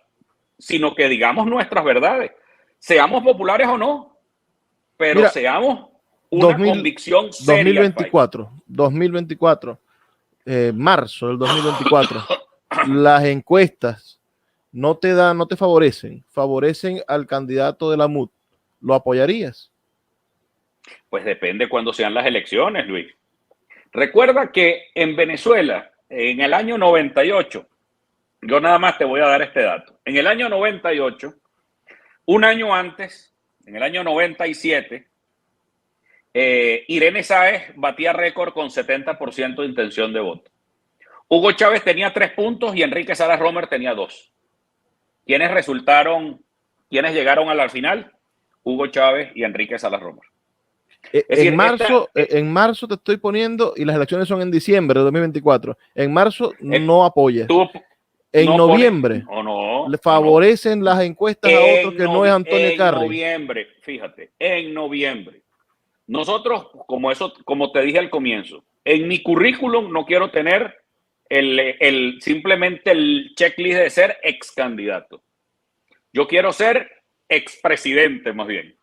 sino que digamos nuestras verdades. Seamos populares o no, pero Mira, seamos una convicción seria. 2024, marzo del 2024, las encuestas no te favorecen al candidato de la MUD. ¿Lo apoyarías? Pues depende cuándo sean las elecciones, Luis. Recuerda que en Venezuela, en el año 98, yo nada más te voy a dar este dato. En el año 98, un año antes, en el año 97, Irene Sáez batía récord con 70% de intención de voto. Hugo Chávez tenía 3 puntos y Enrique Salas Romer tenía 2. ¿Quiénes llegaron a la final? Hugo Chávez y Enrique Salas Romer. En marzo te estoy poniendo, y las elecciones son en diciembre de 2024. En marzo no apoyas. En noviembre le favorecen las encuestas a otro que no es Antonio Carri. En noviembre, fíjate, en noviembre. Nosotros, como te dije al comienzo, en mi currículum no quiero tener simplemente el checklist de ser ex candidato. Yo quiero ser expresidente más bien.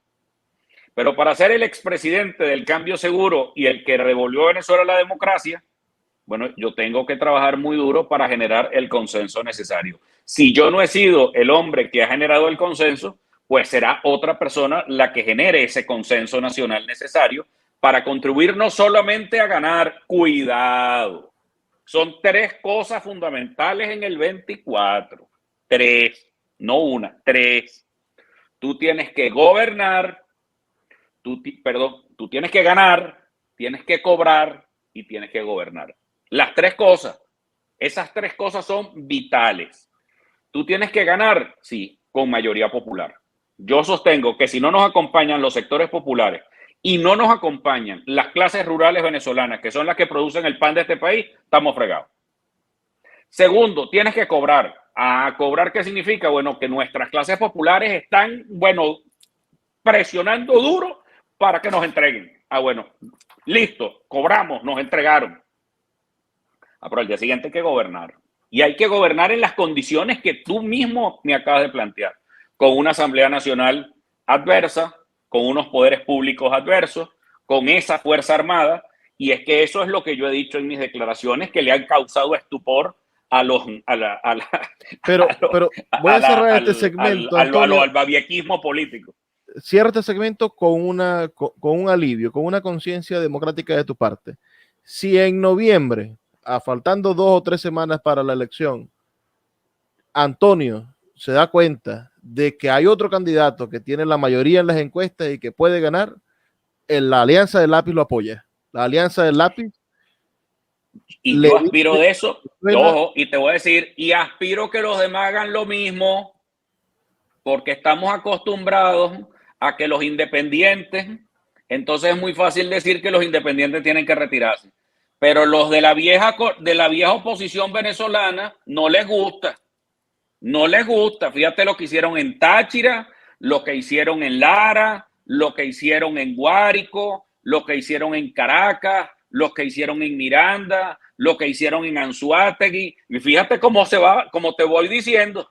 Pero para ser el expresidente del Cambio Seguro y el que revolvió Venezuela la democracia, bueno, yo tengo que trabajar muy duro para generar el consenso necesario. Si yo no he sido el hombre que ha generado el consenso, pues será otra persona la que genere ese consenso nacional necesario para contribuir no solamente a ganar, cuidado. Son 3 cosas fundamentales en el 24. 3, no una, 3. Tú tienes que gobernar, tú tienes que ganar, tienes que cobrar y tienes que gobernar. Las 3 cosas, esas 3 cosas son vitales. Tú tienes que ganar, sí, con mayoría popular. Yo sostengo que si no nos acompañan los sectores populares y no nos acompañan las clases rurales venezolanas, que son las que producen el pan de este país, estamos fregados. Segundo, tienes que cobrar. ¿A cobrar qué significa? Bueno, que nuestras clases populares están, presionando duro para que nos entreguen. Bueno, listo, cobramos, nos entregaron. Pero al día siguiente hay que gobernar. Y hay que gobernar en las condiciones que tú mismo me acabas de plantear. Con una Asamblea Nacional adversa, con unos poderes públicos adversos, con esa Fuerza Armada. Y es que eso es lo que yo he dicho en mis declaraciones, que le han causado estupor al babiequismo político. Cierra este segmento con un alivio, con una conciencia democrática de tu parte. Si en noviembre, faltando 2 o 3 semanas para la elección, Antonio se da cuenta de que hay otro candidato que tiene la mayoría en las encuestas y que puede ganar, la Alianza del Lápiz lo apoya. La Alianza del Lápiz. Y yo aspiro de eso, ojo, y te voy a decir, y aspiro que los demás hagan lo mismo, porque estamos acostumbrados a que los independientes, entonces es muy fácil decir que los independientes tienen que retirarse. Pero los de la vieja oposición venezolana no les gusta. No les gusta. Fíjate lo que hicieron en Táchira, lo que hicieron en Lara, lo que hicieron en Guárico, lo que hicieron en Caracas, lo que hicieron en Miranda, lo que hicieron en Anzoátegui. Y fíjate cómo se va, como te voy diciendo.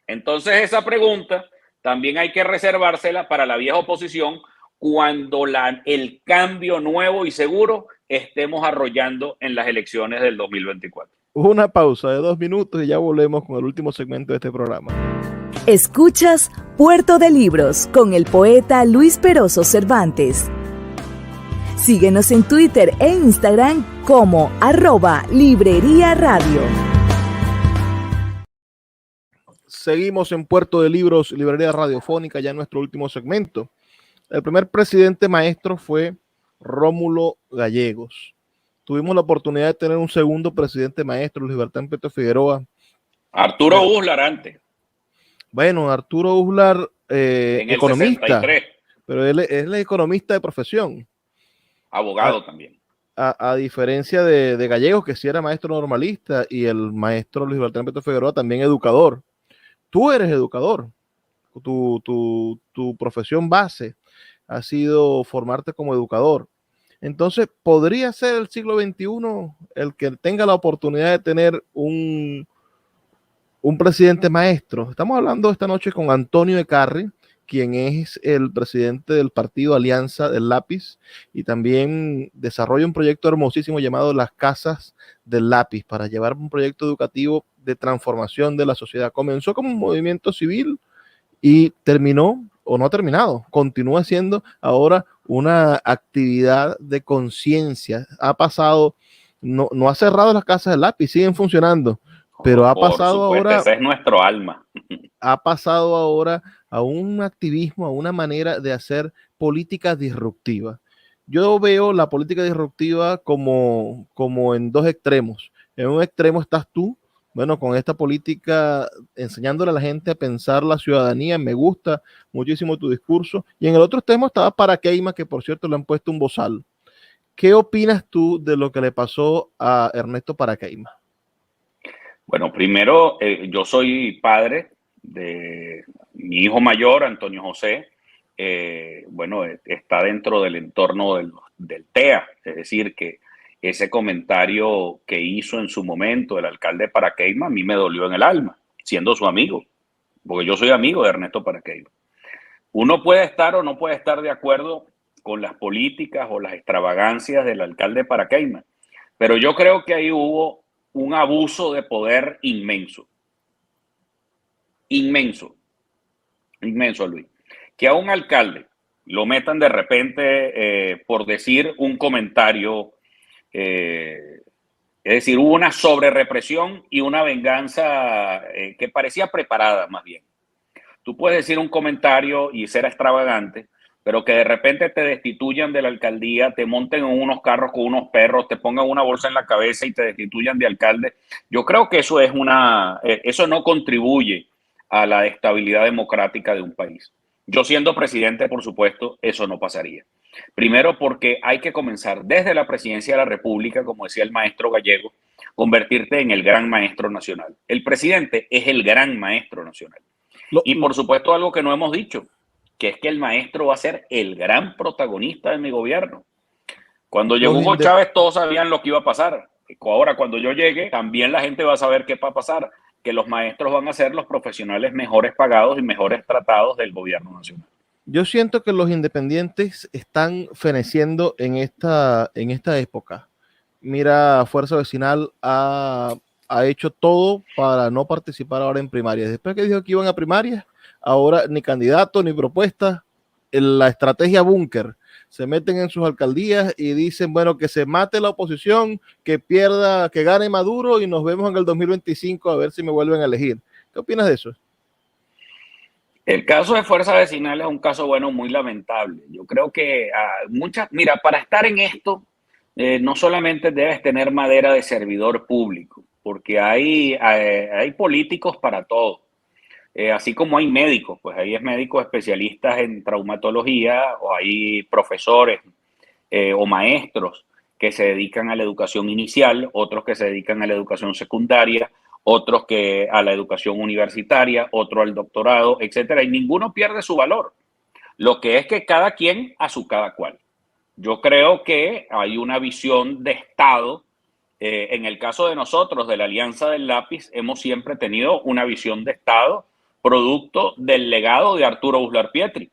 Entonces esa pregunta también hay que reservársela para la vieja oposición cuando el cambio nuevo y seguro estemos arrollando en las elecciones del 2024. Una pausa de 2 minutos y ya volvemos con el último segmento de este programa. Escuchas Puerto de Libros con el poeta Luis Peroso Cervantes. Síguenos en Twitter e Instagram como @Librería Radio. Seguimos en Puerto de Libros, Librería Radiofónica, ya en nuestro último segmento. El primer presidente maestro fue Rómulo Gallegos. tuvimos la oportunidad de tener un segundo presidente maestro, Luis Bertrán Petro Figueroa. Arturo Uslar antes. Bueno, Arturo Uslar, En el economista, 63. pero él es economista de profesión. Abogado también. A diferencia de Gallegos, que sí era maestro normalista, y el maestro Luis Bertrán Petro Figueroa también educador. Tú eres educador. Tu profesión base ha sido formarte como educador. Entonces, ¿podría ser el siglo XXI el que tenga la oportunidad de tener un presidente maestro? Estamos hablando esta noche con Antonio Ecarry, quien es el presidente del partido Alianza del Lápiz y también desarrolla un proyecto hermosísimo llamado Las Casas del Lápiz para llevar un proyecto educativo de transformación de la sociedad. Comenzó como un movimiento civil y terminó, o no ha terminado, continúa siendo ahora una actividad de conciencia. Ha pasado, no ha cerrado las casas del lápiz, siguen funcionando, pero ha pasado ahora, esa es nuestro alma. Ha pasado ahora a un activismo, a una manera de hacer política disruptiva. Yo veo la política disruptiva como en dos extremos. En un extremo estás tú, bueno, con esta política enseñándole a la gente a pensar la ciudadanía. Me gusta muchísimo tu discurso. Y en el otro extremo estaba Paraqueima, que por cierto le han puesto un bozal. ¿Qué opinas tú de lo que le pasó a Ernesto Paraqueima? Bueno, primero, yo soy padre de mi hijo mayor, Antonio José. Bueno, está dentro del entorno del TEA, es decir, que ese comentario que hizo en su momento el alcalde Paraqueima a mí me dolió en el alma, siendo su amigo, porque yo soy amigo de Ernesto Paraqueima. Uno puede estar o no puede estar de acuerdo con las políticas o las extravagancias del alcalde Paraqueima, pero yo creo que ahí hubo un abuso de poder inmenso. Inmenso, Luis. Que a un alcalde lo metan de repente por decir un comentario, es decir, hubo una sobrerepresión y una venganza que parecía preparada más bien. Tú puedes decir un comentario y ser extravagante, pero que de repente te destituyan de la alcaldía, te monten en unos carros con unos perros, te pongan una bolsa en la cabeza y te destituyan de alcalde. Yo creo que eso eso no contribuye a la estabilidad democrática de un país. Yo siendo presidente, por supuesto, eso no pasaría. Primero porque hay que comenzar desde la presidencia de la República, como decía el maestro Gallego, convertirte en el gran maestro nacional. El presidente es el gran maestro nacional. Y por supuesto algo que no hemos dicho, que es que el maestro va a ser el gran protagonista de mi gobierno. Cuando llegó Hugo Chávez todos sabían lo que iba a pasar. Ahora cuando yo llegue también la gente va a saber qué va a pasar, que los maestros van a ser los profesionales mejores pagados y mejores tratados del gobierno nacional. Yo siento que los independientes están feneciendo en esta época. Mira, Fuerza Vecinal ha hecho todo para no participar ahora en primarias. Después que dijo que iban a primarias, ahora ni candidato ni propuesta. La estrategia búnker. Se meten en sus alcaldías y dicen, bueno, que se mate la oposición, que pierda, que gane Maduro y nos vemos en el 2025 a ver si me vuelven a elegir. ¿Qué opinas de eso? El caso de Fuerza Vecinal es un caso, bueno, muy lamentable. Yo creo que mira, para estar en esto, no solamente debes tener madera de servidor público, porque hay políticos para todo. Así como hay médicos, pues hay médicos especialistas en traumatología, o hay profesores o maestros que se dedican a la educación inicial, otros que se dedican a la educación secundaria, otros que a la educación universitaria, otro al doctorado, etcétera, y ninguno pierde su valor. Lo que es que cada quien a su cada cual. Yo creo que hay una visión de Estado. En el caso de nosotros, de la Alianza del Lápiz, hemos siempre tenido una visión de Estado producto del legado de Arturo Uslar Pietri.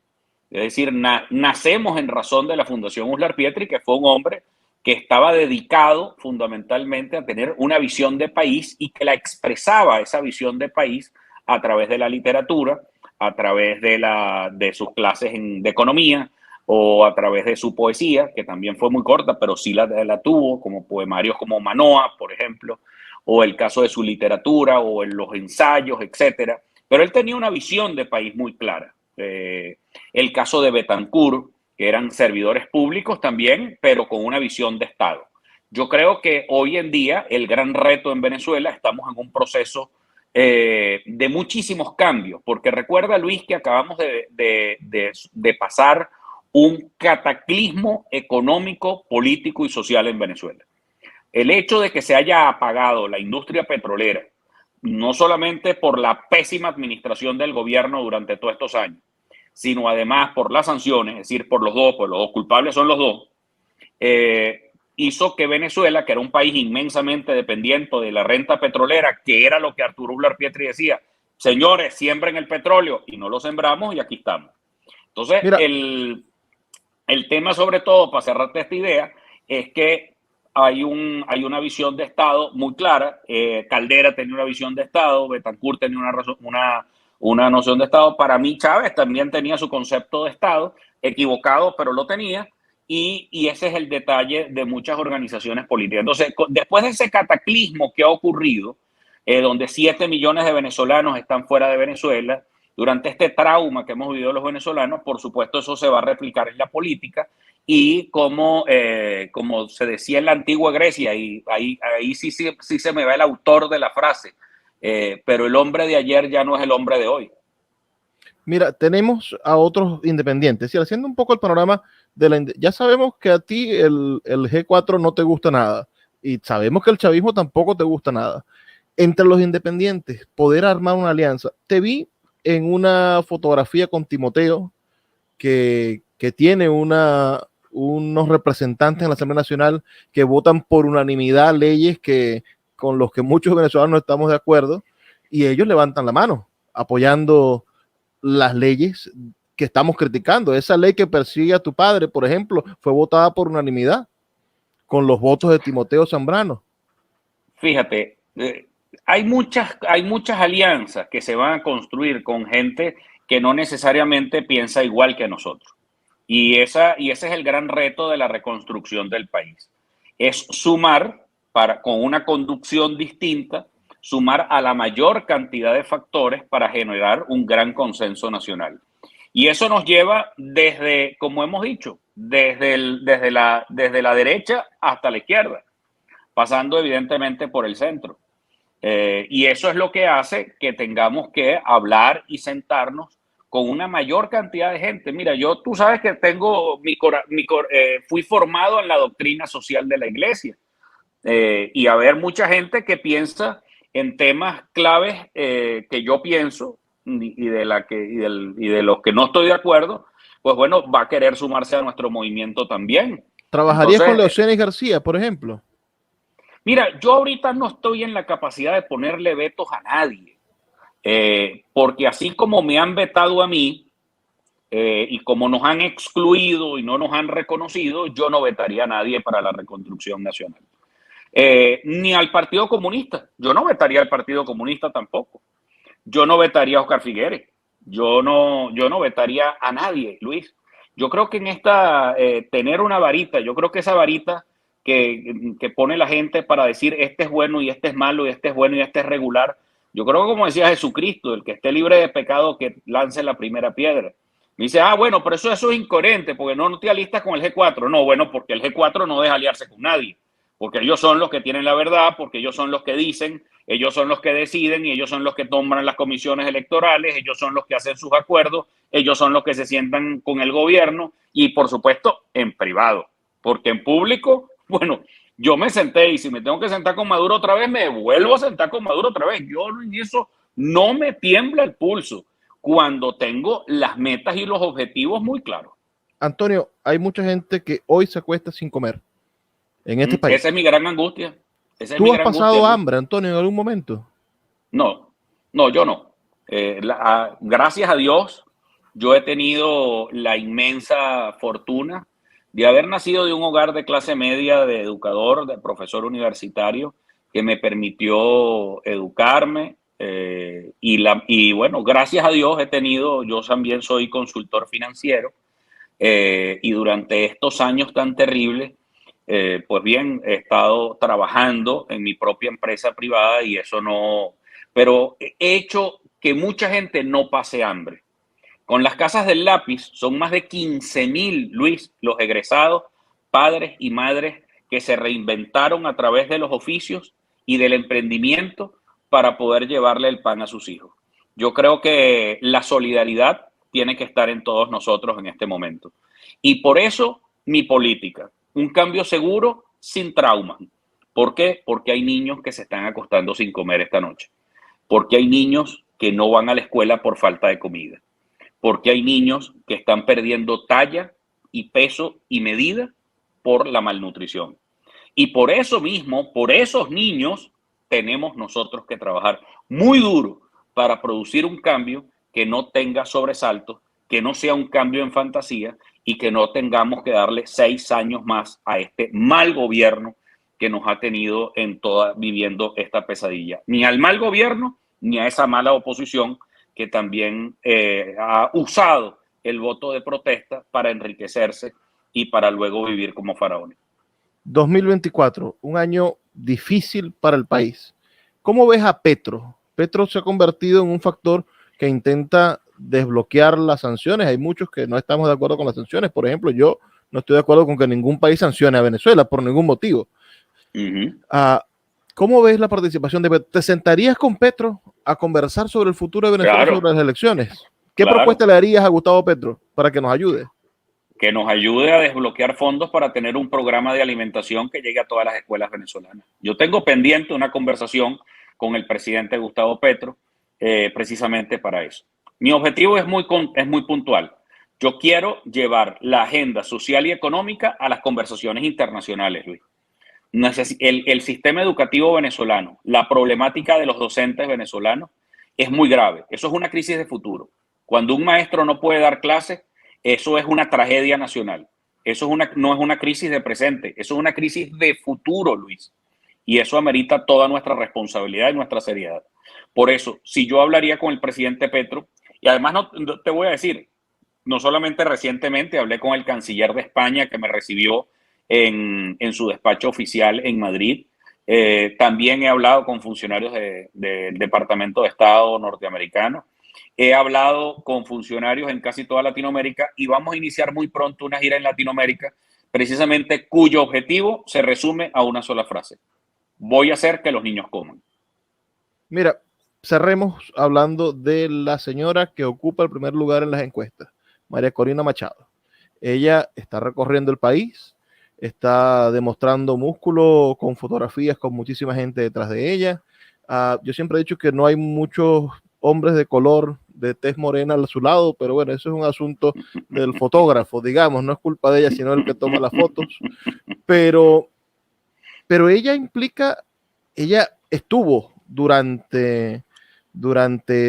Es decir, nacemos en razón de la Fundación Uslar Pietri, que fue un hombre que estaba dedicado fundamentalmente a tener una visión de país y que la expresaba esa visión de país a través de la literatura, a través de sus clases de economía o a través de su poesía, que también fue muy corta, pero sí la tuvo, como poemarios como Manoa, por ejemplo, o el caso de su literatura o en los ensayos, etcétera. Pero él tenía una visión de país muy clara. El caso de Betancur, que eran servidores públicos también, pero con una visión de Estado. Yo creo que hoy en día el gran reto en Venezuela, estamos en un proceso de muchísimos cambios, porque recuerda, Luis, que acabamos de pasar un cataclismo económico, político y social en Venezuela. El hecho de que se haya apagado la industria petrolera, no solamente por la pésima administración del gobierno durante todos estos años, sino además por las sanciones, es decir, por los dos, pues los dos culpables son los dos, hizo que Venezuela, que era un país inmensamente dependiente de la renta petrolera, que era lo que Arturo Uslar Pietri decía, señores, siembren el petróleo, y no lo sembramos y aquí estamos. Entonces, Mira, el tema sobre todo, para cerrarte esta idea, es que hay una visión de Estado muy clara. Caldera tenía una visión de Estado, Betancourt tenía una noción de Estado. Para mí, Chávez también tenía su concepto de Estado, equivocado, pero lo tenía. Y ese es el detalle de muchas organizaciones políticas. Entonces, después de ese cataclismo que ha ocurrido, donde 7 millones de venezolanos están fuera de Venezuela, durante este trauma que hemos vivido los venezolanos, por supuesto eso se va a replicar en la política y como se decía en la antigua Grecia, y ahí sí se me va el autor de la frase, pero el hombre de ayer ya no es el hombre de hoy. mira, tenemos a otros independientes. Y haciendo un poco el panorama ya sabemos que a ti el G4 no te gusta nada. Y sabemos que el chavismo tampoco te gusta nada. Entre los independientes, poder armar una alianza. Te vi en una fotografía con Timoteo que tiene unos representantes en la Asamblea Nacional que votan por unanimidad leyes con los que muchos venezolanos no estamos de acuerdo, y ellos levantan la mano apoyando las leyes que estamos criticando. Esa ley que persigue a tu padre, por ejemplo, fue votada por unanimidad con los votos de Timoteo Zambrano. Fíjate, hay muchas alianzas que se van a construir con gente que no necesariamente piensa igual que nosotros. Y ese es el gran reto de la reconstrucción del país. Es sumar, con una conducción distinta, sumar a la mayor cantidad de factores para generar un gran consenso nacional. Y eso nos lleva desde, como hemos dicho, desde la derecha hasta la izquierda, pasando evidentemente por el centro. Y eso es lo que hace que tengamos que hablar y sentarnos con una mayor cantidad de gente. Mira, tú sabes que fui formado en la doctrina social de la iglesia, y haber mucha gente que piensa en temas claves que yo pienso y de los que no estoy de acuerdo, pues bueno, va a querer sumarse a nuestro movimiento también. ¿Trabajarías con Leocenis García, por ejemplo? Mira, yo ahorita no estoy en la capacidad de ponerle vetos a nadie, porque así como me han vetado a mí y como nos han excluido y no nos han reconocido, yo no vetaría a nadie para la reconstrucción nacional. Ni al Partido Comunista. Yo no vetaría al Partido Comunista tampoco. Yo no vetaría a Oscar Figueres. Yo no vetaría a nadie, Luis. Yo creo que en tener una varita, yo creo que esa varita que pone la gente para decir este es bueno y este es malo y este es bueno y este es regular, yo creo que como decía Jesucristo, el que esté libre de pecado que lance la primera piedra. Me dice, bueno, pero eso es incoherente porque no te alistas con el G4. No, bueno, porque el G4 no deja aliarse con nadie. Porque ellos son los que tienen la verdad, porque ellos son los que dicen, ellos son los que deciden y ellos son los que toman las comisiones electorales, ellos son los que hacen sus acuerdos, ellos son los que se sientan con el gobierno y por supuesto en privado, porque en público, bueno, yo me senté y si me tengo que sentar con Maduro otra vez, me vuelvo a sentar con Maduro otra vez. Yo en eso no me tiembla el pulso cuando tengo las metas y los objetivos muy claros. Antonio, hay mucha gente que hoy se acuesta sin comer en este país. Esa es mi gran angustia. ¿Tú has pasado hambre, Antonio, en algún momento? No, yo no. Gracias a Dios, yo he tenido la inmensa fortuna de haber nacido de un hogar de clase media, de educador, de profesor universitario, que me permitió educarme. Y bueno, gracias a Dios yo también soy consultor financiero, y durante estos años tan terribles, pues bien, he estado trabajando en mi propia empresa privada y pero he hecho que mucha gente no pase hambre. Con las casas del lápiz son más de 15,000, Luis, los egresados, padres y madres que se reinventaron a través de los oficios y del emprendimiento para poder llevarle el pan a sus hijos. Yo creo que la solidaridad tiene que estar en todos nosotros en este momento. Y por eso mi política, un cambio seguro sin trauma. ¿Por qué? Porque hay niños que se están acostando sin comer esta noche. Porque hay niños que no van a la escuela por falta de comida. Porque hay niños que están perdiendo talla y peso y medida por la malnutrición. Y por eso mismo, por esos niños, tenemos nosotros que trabajar muy duro para producir un cambio que no tenga sobresaltos, que no sea un cambio en fantasía y que no tengamos que darle 6 años más a este mal gobierno que nos ha tenido viviendo esta pesadilla. Ni al mal gobierno, ni a esa mala oposición que también ha usado el voto de protesta para enriquecerse y para luego vivir como faraones. 2024, un año difícil para el país. ¿Cómo ves a Petro? Petro se ha convertido en un factor que intenta desbloquear las sanciones. Hay muchos que no estamos de acuerdo con las sanciones. Por ejemplo, yo no estoy de acuerdo con que ningún país sancione a Venezuela por ningún motivo. ¿Cómo ves la participación de Petro? ¿Te sentarías con Petro a conversar sobre el futuro de Venezuela, sobre las elecciones? ¿Qué propuesta le darías a Gustavo Petro para que nos ayude? Que nos ayude a desbloquear fondos para tener un programa de alimentación que llegue a todas las escuelas venezolanas. Yo tengo pendiente una conversación con el presidente Gustavo Petro precisamente para eso. Mi objetivo es muy puntual. Yo quiero llevar la agenda social y económica a las conversaciones internacionales, Luis. El sistema educativo venezolano, la problemática de los docentes venezolanos es muy grave. Eso es una crisis de futuro. Cuando un maestro no puede dar clases, eso es una tragedia nacional. Eso no es una crisis de presente, eso es una crisis de futuro, Luis. Y eso amerita toda nuestra responsabilidad y nuestra seriedad. Por eso, si yo hablaría con el presidente Petro, y además no te voy a decir, no solamente recientemente hablé con el canciller de España que me recibió en su despacho oficial en Madrid. También he hablado con funcionarios del Departamento de Estado norteamericano. He hablado con funcionarios en casi toda Latinoamérica y vamos a iniciar muy pronto una gira en Latinoamérica, precisamente cuyo objetivo se resume a una sola frase: voy a hacer que los niños coman. Mira, cerremos hablando de la señora que ocupa el primer lugar en las encuestas, María Corina Machado. Ella está recorriendo el país, está demostrando músculo con fotografías con muchísima gente detrás de ella. Yo siempre he dicho que no hay muchos hombres de color, de tez morena a su lado, pero bueno, eso es un asunto del fotógrafo, digamos, no es culpa de ella, sino el que toma las fotos. Pero ella estuvo durante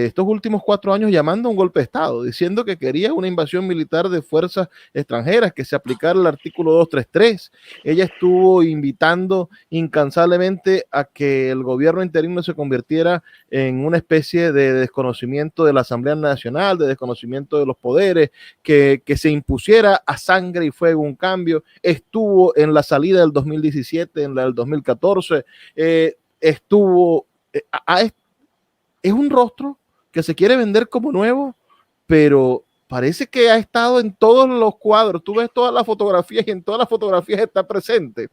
estos últimos 4 años llamando a un golpe de Estado, diciendo que quería una invasión militar de fuerzas extranjeras, que se aplicara el artículo 233. Ella estuvo invitando incansablemente a que el gobierno interino se convirtiera en una especie de desconocimiento de la Asamblea Nacional, de desconocimiento de los poderes, que se impusiera a sangre y fuego un cambio. Estuvo en la salida del 2017, en la del 2014, es un rostro que se quiere vender como nuevo, pero parece que ha estado en todos los cuadros. Tú ves todas las fotografías y en todas las fotografías está presente,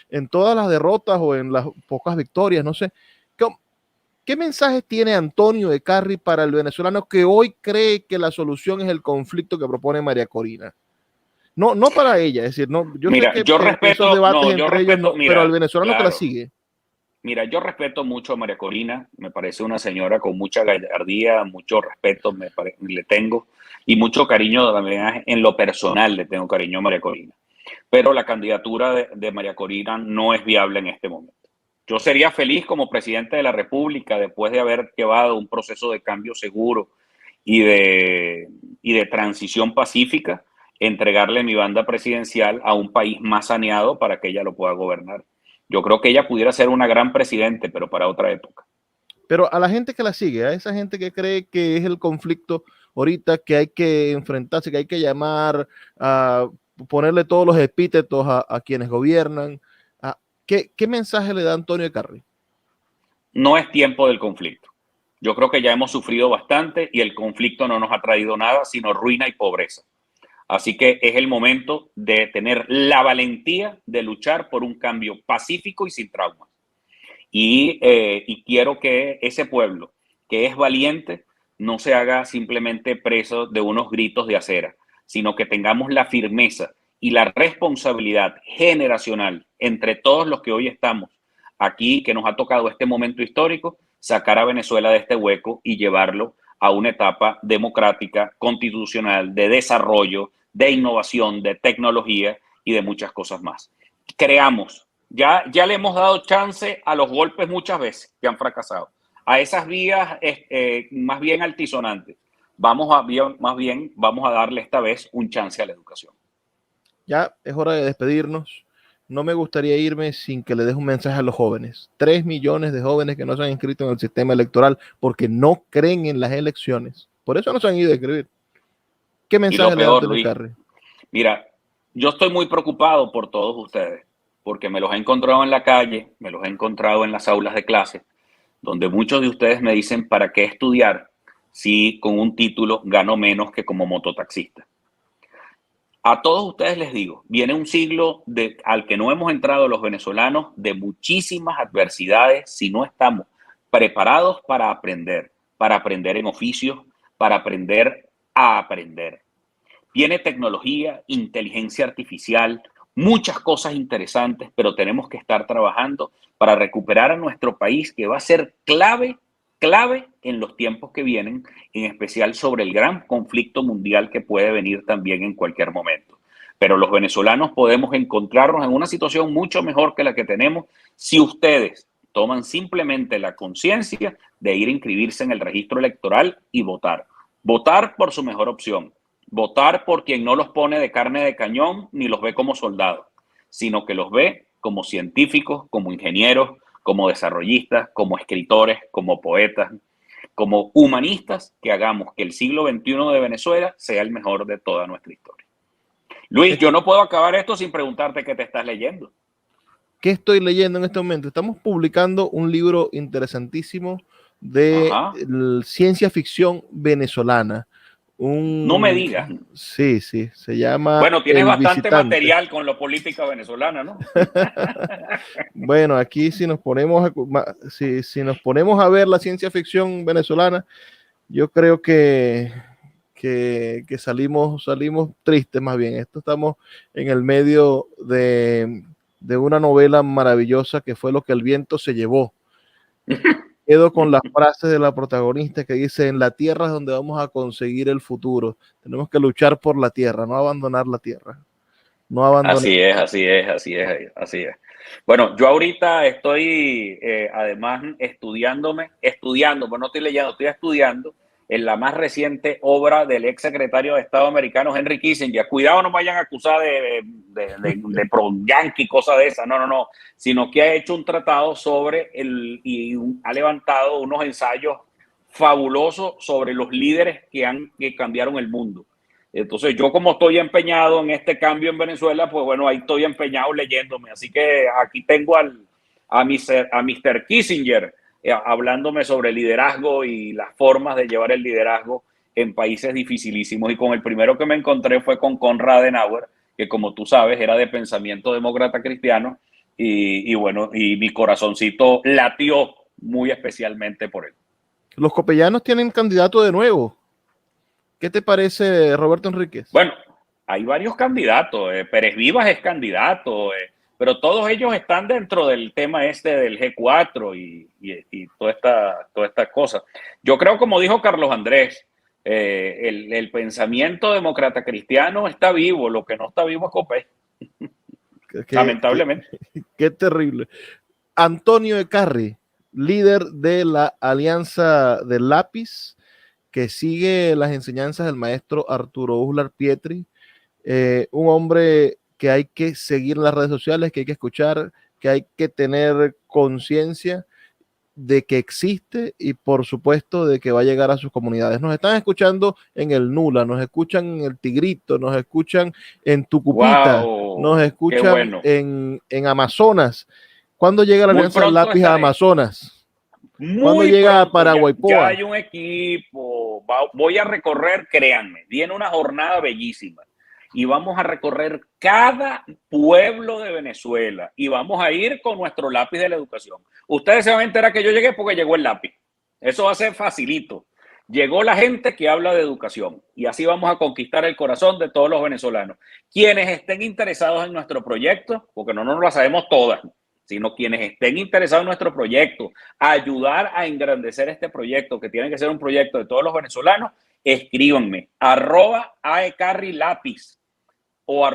en todas las derrotas o en las pocas victorias, no sé. ¿Qué mensaje tiene Antonio Ecarry para el venezolano que hoy cree que la solución es el conflicto que propone María Corina? No para ella, es decir, no, yo mira, sé que yo respeto, esos debates no, entre ellos, no, mira, pero al venezolano claro, que la sigue. Mira, yo respeto mucho a María Corina, me parece una señora con mucha gallardía, mucho respeto le tengo y mucho cariño también en lo personal le tengo cariño a María Corina. Pero la candidatura de María Corina no es viable en este momento. Yo sería feliz como presidente de la República, después de haber llevado un proceso de cambio seguro y de transición pacífica, entregarle mi banda presidencial a un país más saneado para que ella lo pueda gobernar. Yo creo que ella pudiera ser una gran presidente, pero para otra época. Pero a la gente que la sigue, a esa gente que cree que es el conflicto ahorita, que hay que enfrentarse, que hay que llamar, a ponerle todos los epítetos a quienes gobiernan, ¿qué mensaje le da Antonio Ecarry? No es tiempo del conflicto. Yo creo que ya hemos sufrido bastante y el conflicto no nos ha traído nada, sino ruina y pobreza. Así que es el momento de tener la valentía de luchar por un cambio pacífico y sin traumas. Y quiero que ese pueblo que es valiente no se haga simplemente preso de unos gritos de acera, sino que tengamos la firmeza y la responsabilidad generacional entre todos los que hoy estamos aquí, que nos ha tocado este momento histórico, sacar a Venezuela de este hueco y llevarlo a una etapa democrática, constitucional, de desarrollo, de innovación, de tecnología y de muchas cosas más. Creamos. Ya le hemos dado chance a los golpes muchas veces que han fracasado, a esas vías más bien altisonantes. Vamos a darle esta vez un chance a la educación. Ya es hora de despedirnos. No me gustaría irme sin que le des un mensaje a los jóvenes. 3 millones de jóvenes que no se han inscrito en el sistema electoral porque no creen en las elecciones. Por eso no se han ido a inscribir. ¿Qué mensaje le das a Luis Carri? Mira, yo estoy muy preocupado por todos ustedes, porque me los he encontrado en la calle, me los he encontrado en las aulas de clase, donde muchos de ustedes me dicen, ¿para qué estudiar si con un título gano menos que como mototaxista? A todos ustedes les digo, viene un siglo al que no hemos entrado los venezolanos de muchísimas adversidades si no estamos preparados para aprender en oficios, para aprender a aprender. Viene tecnología, inteligencia artificial, muchas cosas interesantes, pero tenemos que estar trabajando para recuperar a nuestro país, que va a ser clave en los tiempos que vienen, en especial sobre el gran conflicto mundial que puede venir también en cualquier momento. Pero los venezolanos podemos encontrarnos en una situación mucho mejor que la que tenemos si ustedes toman simplemente la conciencia de ir a inscribirse en el registro electoral y votar. Votar por su mejor opción. Votar por quien no los pone de carne de cañón ni los ve como soldados, sino que los ve como científicos, como ingenieros, como desarrollistas, como escritores, como poetas, como humanistas, que hagamos que el siglo XXI de Venezuela sea el mejor de toda nuestra historia. Luis, yo no puedo acabar esto sin preguntarte qué te estás leyendo. ¿Qué estoy leyendo en este momento? Estamos publicando un libro interesantísimo de ciencia ficción venezolana. No me digas. Sí, se llama. Bueno, tienes bastante material con la política venezolana, ¿no? Bueno, aquí si nos ponemos a ver la ciencia ficción venezolana, yo creo que salimos tristes más bien. Estamos en el medio de una novela maravillosa que fue Lo que el viento se llevó. Quedo con las frases de la protagonista que dice: en la tierra es donde vamos a conseguir el futuro. Tenemos que luchar por la tierra, no abandonar la tierra. No abandonar. Así es. Bueno, yo ahorita estoy además estudiando, pero no estoy leyendo, estoy estudiando en la más reciente obra del ex secretario de Estado americano Henry Kissinger. Cuidado, no vayan a acusar de pro-yankee, cosa de esa, no, sino que ha hecho un tratado sobre ha levantado unos ensayos fabulosos sobre los líderes que cambiaron el mundo. Entonces yo, como estoy empeñado en este cambio en Venezuela, pues bueno, ahí estoy empeñado leyéndome. Así que aquí tengo a Mr. Kissinger hablándome sobre liderazgo y las formas de llevar el liderazgo en países dificilísimos. Y con el primero que me encontré fue con Konrad Adenauer, que como tú sabes era de pensamiento demócrata cristiano, y bueno, y mi corazoncito latió muy especialmente por él. Los copellanos tienen candidato de nuevo. ¿Qué te parece, Roberto Enríquez? Bueno, hay varios candidatos. Pérez Vivas es candidato, pero todos ellos están dentro del tema del G4 y toda esta cosa. Yo creo, como dijo Carlos Andrés, el pensamiento demócrata cristiano está vivo, lo que no está vivo es Copé. Lamentablemente. Qué terrible. Antonio Ecarri, líder de la Alianza del Lápiz, que sigue las enseñanzas del maestro Arturo Uslar Pietri, un hombre que hay que seguir en las redes sociales, que hay que escuchar, que hay que tener conciencia de que existe y por supuesto de que va a llegar a sus comunidades. Nos están escuchando en el Nula, nos escuchan en el Tigrito, nos escuchan en Tucupita, nos escuchan en Amazonas. ¿Cuándo llega la Alianza del Lápiz a Amazonas? ¿Cuándo llega a Paraguaypoa? Ya hay un equipo, voy a recorrer, créanme, viene una jornada bellísima. y vamos a recorrer cada pueblo de Venezuela y vamos a ir con nuestro lápiz de la educación. Ustedes se van a enterar que yo llegué porque llegó el lápiz. Eso va a ser facilito. Llegó la gente que habla de educación y así vamos a conquistar el corazón de todos los venezolanos. Quienes estén interesados en nuestro proyecto, porque no nos lo sabemos todas, sino quienes estén interesados en nuestro proyecto, ayudar a engrandecer este proyecto, que tiene que ser un proyecto de todos los venezolanos, escríbanme, @aecarrylápiz o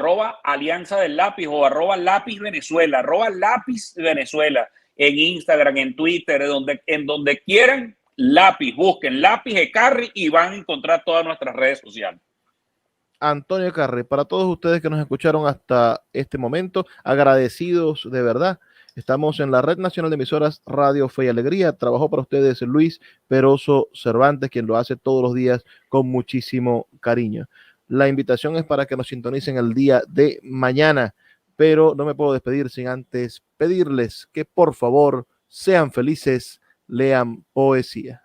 @alianza del lápiz o @lápiz Venezuela, @lápiz Venezuela en Instagram, en Twitter, en donde quieran, lápiz, busquen lápiz Ecarry y van a encontrar todas nuestras redes sociales. Antonio Ecarry, para todos ustedes que nos escucharon hasta este momento, agradecidos de verdad. Estamos en la Red Nacional de Emisoras Radio Fe y Alegría. Trabajó para ustedes Luis Peroso Cervantes, quien lo hace todos los días con muchísimo cariño. La invitación es para que nos sintonicen el día de mañana, pero no me puedo despedir sin antes pedirles que por favor sean felices, lean poesía.